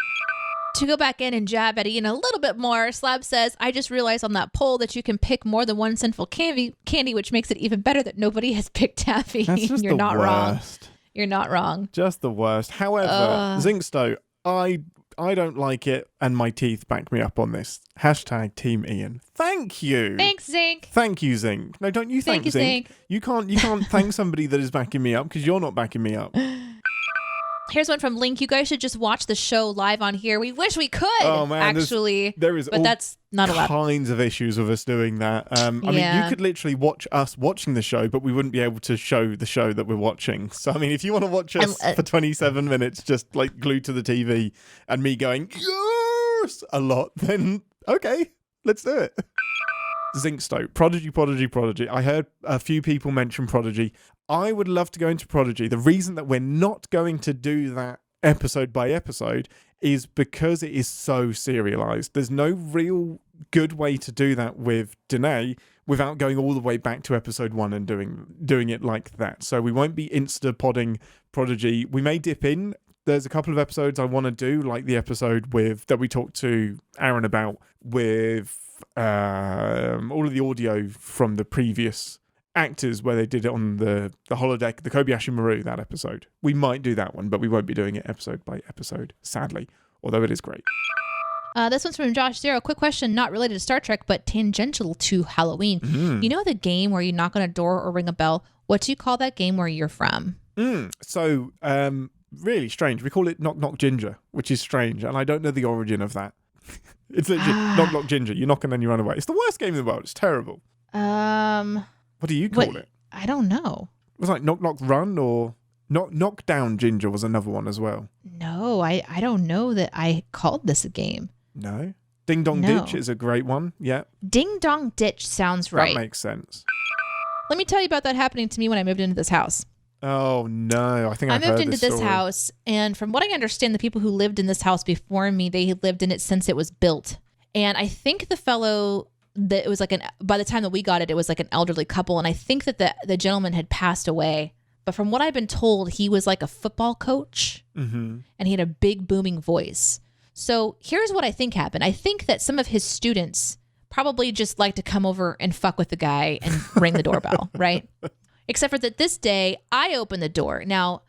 Speaker 2: To go back in and jab at Ian a little bit more, Slab says, I just realized on that poll that you can pick more than one sinful candy, which makes it even better that nobody has picked taffy.
Speaker 1: That's just
Speaker 2: You're
Speaker 1: the
Speaker 2: not
Speaker 1: worst.
Speaker 2: wrong. You're not wrong.
Speaker 1: Just the worst. However, Zinksto, I don't like it, and my teeth back me up on this. # Team Ian. Thank you.
Speaker 2: Thanks, Zink.
Speaker 1: Thank you, Zink. No, don't you thank
Speaker 2: you,
Speaker 1: Zink. You can't thank somebody that is backing me up because you're not backing me up.
Speaker 2: Here's one from Link. You guys should just watch the show live on here. We wish we could, actually.
Speaker 1: But
Speaker 2: that's not allowed.
Speaker 1: Kinds of issues with us doing that. I mean, you could literally watch us watching the show, but we wouldn't be able to show the show that we're watching. So, I mean, if you want to watch us for 27 minutes, just like glued to the TV and me going, yes, a lot, then okay, let's do it. Zinksto, Prodigy. I heard a few people mention Prodigy. I would love to go into Prodigy. The reason that we're not going to do that episode by episode is because it is so serialized. There's no real good way to do that with Deneé without going all the way back to episode 1 and doing it like that. So we won't be insta-podding Prodigy. We may dip in. There's a couple of episodes I want to do, like the episode that we talked to Aaron about with all of the audio from the previous actors where they did it on the holodeck, the Kobayashi Maru, that episode. We might do that one, but we won't be doing it episode by episode, sadly, although it is great.
Speaker 2: This one's from Josh Zero. Quick question, not related to Star Trek, but tangential to Halloween. You know the game where you knock on a door or ring a bell? What do you call that game where you're from?
Speaker 1: So, really strange. We call it Knock Knock Ginger, which is strange, and I don't know the origin of that. It's literally Knock Knock Ginger. You knock and then you run away. It's the worst game in the world. It's terrible. What do you call it?
Speaker 2: I don't know.
Speaker 1: It was like Knock Knock Run or Knock Down Ginger was another one as well.
Speaker 2: No, I don't know that I called this a game.
Speaker 1: No? Ding Dong Ditch is a great one. Yeah.
Speaker 2: Ding Dong Ditch sounds right.
Speaker 1: That makes sense.
Speaker 2: Let me tell you about that happening to me when I moved into this house.
Speaker 1: Oh, no. I think I've heard
Speaker 2: moved into this
Speaker 1: story.
Speaker 2: house, and from what I understand, the people who lived in this house before me, they had lived in it since it was built. And I think the fellow that it was like by the time that we got it, it was like an elderly couple. And I think that the gentleman had passed away. But from what I've been told, he was like a football coach, and he had a big booming voice. So here's what I think happened. I think that some of his students probably just like to come over and fuck with the guy and ring the doorbell, right? Except for that this day, I opened the door. Now,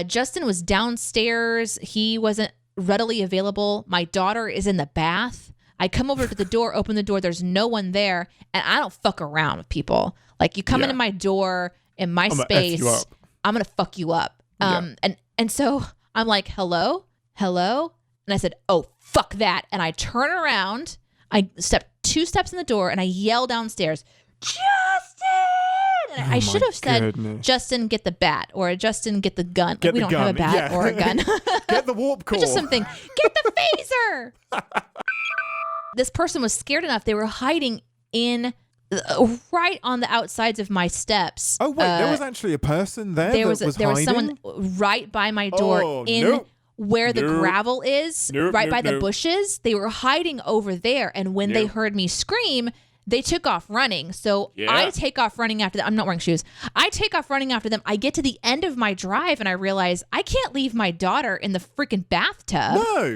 Speaker 2: Justin was downstairs. He wasn't readily available. My daughter is in the bath. I come over to the door, open the door. There's no one there. And I don't fuck around with people. Like, you come into my door in my space, I'm going to fuck you up. And so I'm like, hello? And I said, oh, fuck that. And I turn around. I step 2 steps in the door and I yell downstairs, Justin! And I should have said, Justin, get the bat, or Justin, get the gun. We don't have a bat or a gun.
Speaker 1: Get the warp core.
Speaker 2: Just something. Get the phaser. This person was scared enough. They were hiding in right on the outsides of my steps.
Speaker 1: Oh, wait, there was actually a person there
Speaker 2: there
Speaker 1: was
Speaker 2: There was someone right by my door where the gravel is, right by the bushes. They were hiding over there. And when they heard me scream, they took off running. So I take off running after them. I'm not wearing shoes. I take off running after them. I get to the end of my drive and I realize I can't leave my daughter in the freaking bathtub.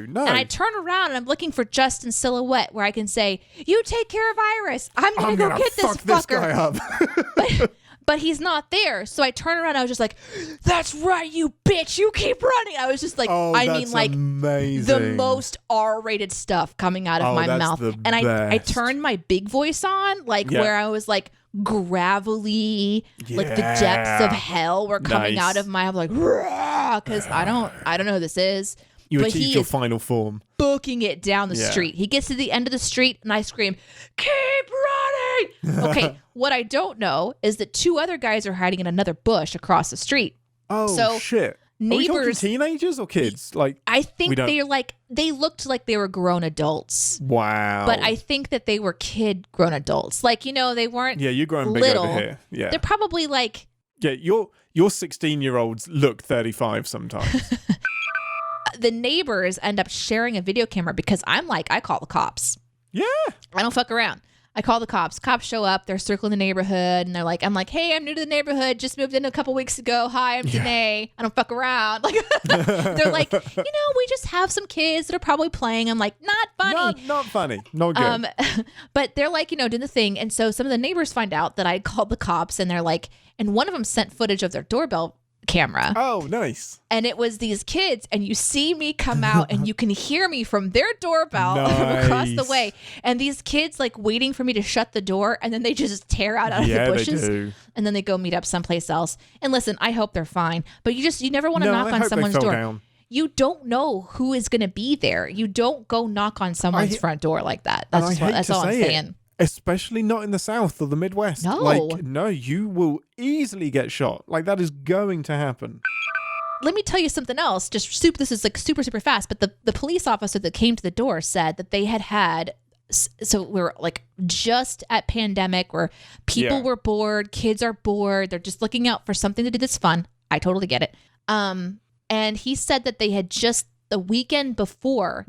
Speaker 1: No.
Speaker 2: And I turn around and I'm looking for Justin's silhouette where I can say, you take care of Iris. I'm going to go get this fucker.
Speaker 1: This guy up.
Speaker 2: But he's not there. So I turn around. I was just like, that's right, you bitch. You keep running. I was just like,
Speaker 1: amazing.
Speaker 2: The most R-rated stuff coming out of my mouth. And I turned my big voice on, where I was like gravelly, like the depths of hell were coming out of my, I'm like, because I don't know who this is.
Speaker 1: You achieved your final form.
Speaker 2: Booking it down the street. He gets to the end of the street and I scream, keep running. Okay, what I don't know is that 2 other guys are hiding in another bush across the street.
Speaker 1: Oh, so shit.
Speaker 2: Neighbors,
Speaker 1: are we talking teenagers or kids?
Speaker 2: I think they looked like they were grown adults.
Speaker 1: Wow.
Speaker 2: But I think that they were grown adults. They weren't
Speaker 1: you're growing big
Speaker 2: little.
Speaker 1: over here. Yeah.
Speaker 2: They're probably like...
Speaker 1: Yeah, your 16-year-olds look 35 sometimes.
Speaker 2: The neighbors end up sharing a video camera because I'm like, I call the cops.
Speaker 1: Yeah.
Speaker 2: I don't fuck around. I call the cops. Cops show up. They're circling the neighborhood. And I'm like, hey, I'm new to the neighborhood. Just moved in a couple weeks ago. Hi, I'm Deneé. I don't fuck around. They're like, we just have some kids that are probably playing. I'm like, not funny.
Speaker 1: Not funny. Not good.
Speaker 2: But they're like, doing the thing. And so some of the neighbors find out that I called the cops. And they're like, and one of them sent footage of their doorbell camera.
Speaker 1: Oh, nice.
Speaker 2: And it was these kids, and you see me come out and you can hear me from their doorbell across the way. And these kids waiting for me to shut the door, and then they just tear out of the bushes.
Speaker 1: They do.
Speaker 2: And then they go meet up someplace else. And listen, I hope they're fine. But you never want to knock on someone's door.
Speaker 1: Down.
Speaker 2: You don't know who is going to be there. You don't go knock on someone's front door like that. That's all I'm saying.
Speaker 1: Especially not in the South or the Midwest.
Speaker 2: No.
Speaker 1: You will easily get shot. That is going to happen.
Speaker 2: Let me tell you something else. This is super, super fast. But the police officer that came to the door said that they had, so we were just at pandemic where people were bored, kids are bored. They're just looking out for something to do that's fun. I totally get it. And he said that they had just the weekend before,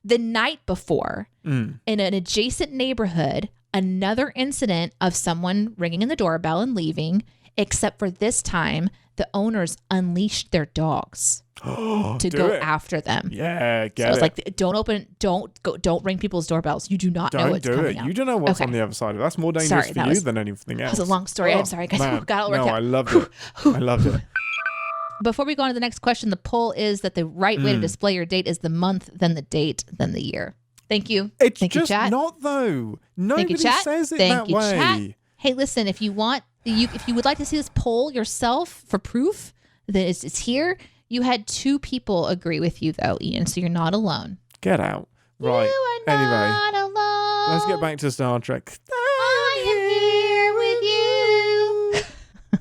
Speaker 2: the night before, in an adjacent neighborhood, another incident of someone ringing in the doorbell and leaving, except for this time, the owners unleashed their dogs to go after them.
Speaker 1: Yeah,
Speaker 2: so it's like, don't ring people's doorbells. You do not know what's coming out.
Speaker 1: You don't know what's on the other side of it. That's more dangerous for you than anything else.
Speaker 2: That was a long story. I'm sorry, guys.
Speaker 1: I loved it. I loved it.
Speaker 2: Before we go on to the next question, the poll is that the right way to display your date is the month, then the date, then the year. Thank you.
Speaker 1: It's
Speaker 2: Thank
Speaker 1: just
Speaker 2: you, chat.
Speaker 1: not, though. Nobody
Speaker 2: Thank you, chat.
Speaker 1: says it
Speaker 2: Thank
Speaker 1: that
Speaker 2: you,
Speaker 1: way.
Speaker 2: chat. Hey, listen, if you would like to see this poll yourself for proof that it's here, you had 2 people agree with you, though, Ian, so you're not alone.
Speaker 1: Get out. Right.
Speaker 2: You are not alone.
Speaker 1: Let's get back to Star Trek.
Speaker 2: I am here with you.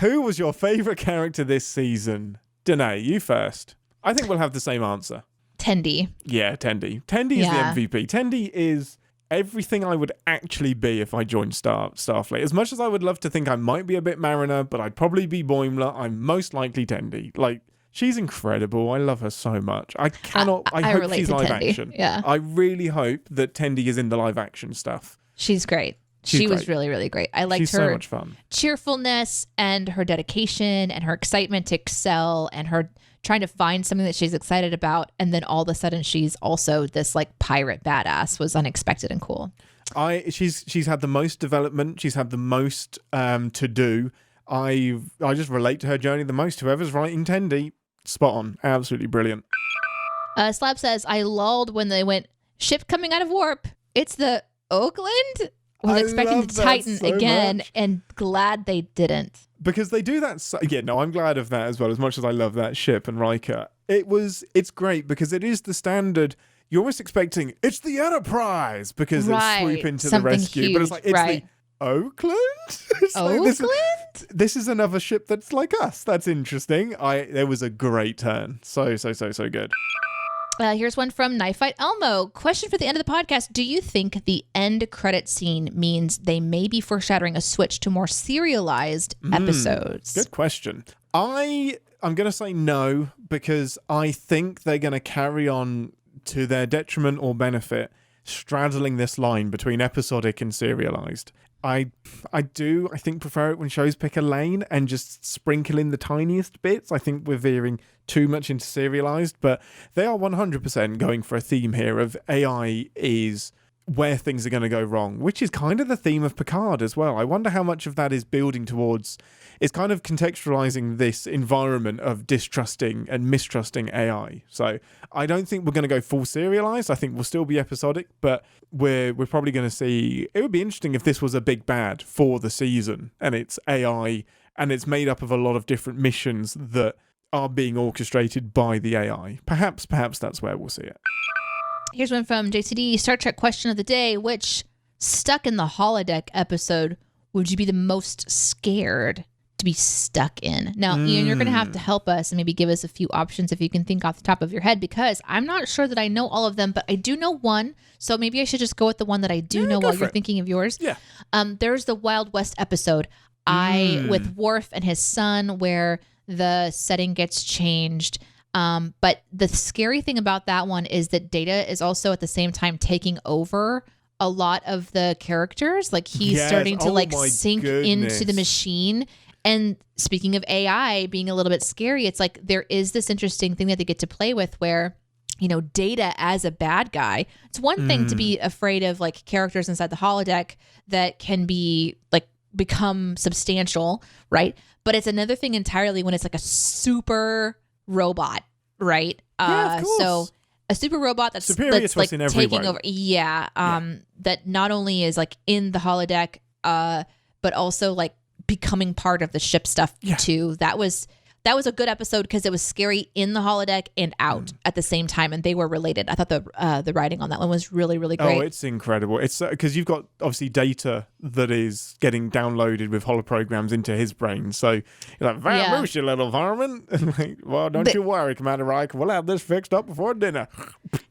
Speaker 1: Who was your favourite character this season? Deneé, you first. I think we'll have the same answer.
Speaker 2: Tendi.
Speaker 1: Yeah, Tendi. Tendi is
Speaker 2: Yeah.
Speaker 1: the MVP. Tendi is everything I would actually be if I joined Starfleet. As much as I would love to think I might be a bit Mariner, but I'd probably be Boimler, I'm most likely Tendi. Like, she's incredible. I love her so much. I hope
Speaker 2: relate
Speaker 1: she's
Speaker 2: to
Speaker 1: live
Speaker 2: Tendi.
Speaker 1: action.
Speaker 2: Yeah.
Speaker 1: I really hope that Tendi is in the live action stuff.
Speaker 2: She's great.
Speaker 1: She's
Speaker 2: She was
Speaker 1: great.
Speaker 2: really, really great. I liked
Speaker 1: She's
Speaker 2: her
Speaker 1: so much fun.
Speaker 2: cheerfulness and her dedication and her excitement to excel and her trying to find something that she's excited about. And then all of a sudden she's also this like pirate badass was unexpected and cool.
Speaker 1: She's had the most development. She's had the most to do. I just relate to her journey the most. Whoever's writing Tendi, spot on. Absolutely brilliant.
Speaker 2: Slab says, I lulled when they went, ship coming out of warp. It's the Oakland? Was
Speaker 1: I
Speaker 2: expecting
Speaker 1: love
Speaker 2: the
Speaker 1: that
Speaker 2: Titan
Speaker 1: so
Speaker 2: again
Speaker 1: much.
Speaker 2: and glad they didn't.
Speaker 1: Because they do that. I'm glad of that as well. As much as I love that ship and Riker, it's great because it is the standard. You're almost expecting it's the Enterprise because they swoop into
Speaker 2: Something
Speaker 1: the rescue,
Speaker 2: huge,
Speaker 1: but it's like it's
Speaker 2: right.
Speaker 1: the Oakland. It's like,
Speaker 2: Oakland?
Speaker 1: this is another ship that's like us. That's interesting. There was a great turn. So good.
Speaker 2: Here's one from Knife Fight Elmo. Question for the end of the podcast. Do you think the end credit scene means they may be foreshadowing a switch to more serialized episodes?
Speaker 1: Good question. I'm going to say no because I think they're going to carry on to their detriment or benefit, straddling this line between episodic and serialized. I think prefer it when shows pick a lane and just sprinkle in the tiniest bits. I think we're veering too much into serialized, but they are 100% going for a theme here of AI is where things are going to go wrong, which is kind of the theme of Picard as well. I wonder how much of that is building towards, it's kind of contextualizing this environment of distrusting and mistrusting AI. So I don't think we're going to go full serialized. I think we'll still be episodic, but we're probably going to see, it would be interesting if this was a big bad for the season and it's AI and it's made up of a lot of different missions that are being orchestrated by the AI. Perhaps that's where we'll see it.
Speaker 2: Here's one from JCD. Star Trek question of the day. Which stuck in the holodeck episode would you be the most scared to be stuck in? Now, Ian, you're going to have to help us and maybe give us a few options if you can think off the top of your head, because I'm not sure that I know all of them, but I do know one. So maybe I should just go with the one that I do know while you're thinking of yours.
Speaker 1: Yeah.
Speaker 2: There's the Wild West episode with Worf and his son where the setting gets changed. But the scary thing about that one is that Data is also at the same time taking over a lot of the characters. Like he's starting to sink into the machine. And speaking of AI being a little bit scary, it's like there is this interesting thing that they get to play with where, you know, Data as a bad guy. It's one thing to be afraid of like characters inside the holodeck that can be like become substantial, right? But it's another thing entirely when it's like a super robot, right?
Speaker 1: Yeah, of course.
Speaker 2: So a super robot that's
Speaker 1: like in every
Speaker 2: taking
Speaker 1: way.
Speaker 2: over. That not only is like in the holodeck, but also like becoming part of the ship stuff too. That was a good episode because it was scary in the holodeck and out at the same time, and they were related. I thought the writing on that one was really, really great.
Speaker 1: Oh, it's incredible. It's because you've got obviously Data that is getting downloaded with holoprograms into his brain. So you're like, vamoose, you little varmint. And like, well, don't you worry, Commander Riker. We'll have this fixed up before dinner.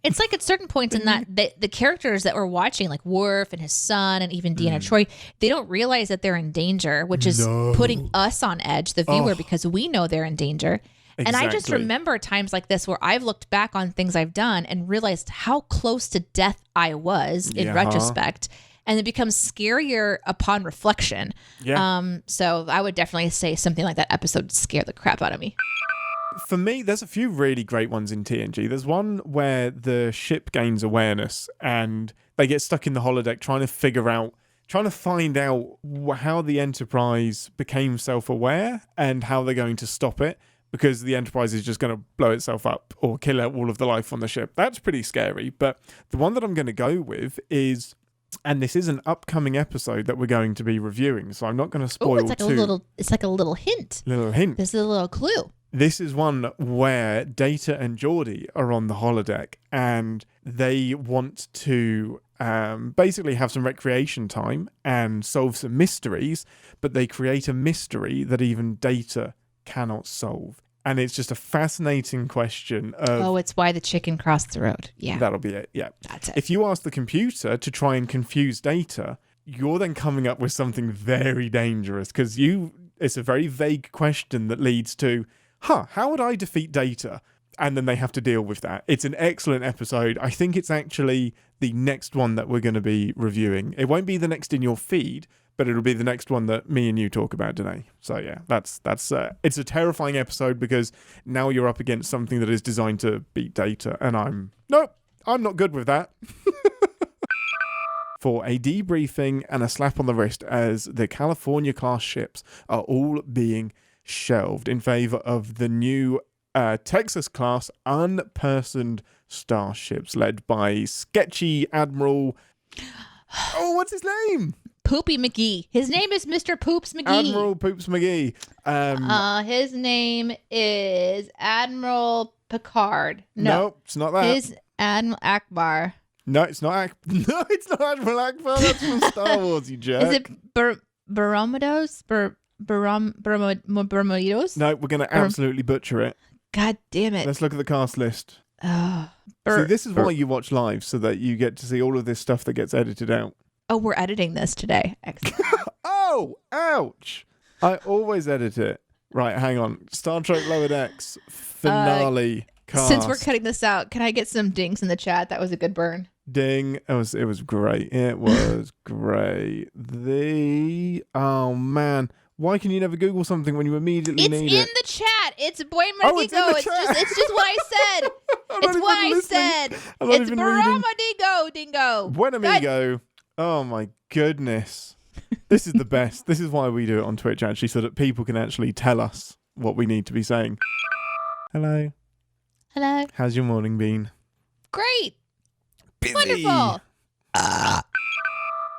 Speaker 2: It's like at certain points in that the characters that we're watching, like Worf and his son and even Deanna Troi, they don't realize that they're in danger, which is putting us on edge, the viewer, because we know they're in danger. Exactly. And I just remember times like this where I've looked back on things I've done and realized how close to death I was in retrospect. And it becomes scarier upon reflection. Yeah. So I would definitely say something like that episode scared the crap out of me.
Speaker 1: For me, there's a few really great ones in TNG. There's one where the ship gains awareness and they get stuck in the holodeck trying to find out how the Enterprise became self-aware and how they're going to stop it. because the Enterprise is just going to blow itself up or kill out all of the life on the ship. That's pretty scary. But the one that I'm going to go with is, and this is an upcoming episode that we're going to be reviewing, so I'm not going to spoil
Speaker 2: it's like a little hint.
Speaker 1: Little hint.
Speaker 2: This is a little clue.
Speaker 1: This is one where Data and Geordi are on the holodeck, and they want to basically have some recreation time and solve some mysteries, but they create a mystery that even Data cannot solve. And it's just a fascinating question of...
Speaker 2: it's why the chicken crossed the road. Yeah.
Speaker 1: That'll be it, yeah.
Speaker 2: That's it.
Speaker 1: If you ask the computer to try and confuse Data, you're then coming up with something very dangerous, because it's a very vague question that leads to, how would I defeat Data? And then they have to deal with that. It's an excellent episode. I think it's actually the next one that we're going to be reviewing. It won't be the next in your feed, but it'll be the next one that me and you talk about, Deneé. So yeah, that's it's a terrifying episode, because now you're up against something that is designed to beat Data, and I'm not good with that. For a debriefing and a slap on the wrist, as the California class ships are all being shelved in favor of the new Texas class unpersoned starships led by sketchy Admiral. Oh, what's his name?
Speaker 2: Poopy McGee. His name is Mr. Poops McGee.
Speaker 1: Admiral Poops McGee.
Speaker 2: His name is Admiral Picard.
Speaker 1: No, it's not that.
Speaker 2: His Admiral Akbar.
Speaker 1: No, it's not. No, it's not Admiral Akbar. That's from Star Wars, you jerk.
Speaker 2: Is it Baromedos? Bermuditos?
Speaker 1: No, we're going to absolutely butcher it.
Speaker 2: God damn it.
Speaker 1: Let's look at the cast list. See, this is why you watch live, so that you get to see all of this stuff that gets edited out.
Speaker 2: Oh, we're editing this today. Excellent.
Speaker 1: Oh, ouch. I always edit it. Right, hang on. Star Trek Lower Decks finale cast.
Speaker 2: Since we're cutting this out, can I get some dings in the chat? That was a good burn.
Speaker 1: Ding. It was great. It was great. Oh, man. Why can you never Google something when you immediately need it?
Speaker 2: It's in the chat. It's Boy Madigo. It's just what I said. It's what I said. It's Baramadigo, dingo.
Speaker 1: Buen amigo. Oh my goodness. This is the best. This is why we do it on Twitch, actually, so that people can actually tell us what we need to be saying. Hello.
Speaker 2: Hello.
Speaker 1: How's your morning been?
Speaker 2: Great.
Speaker 1: Busy.
Speaker 2: Wonderful.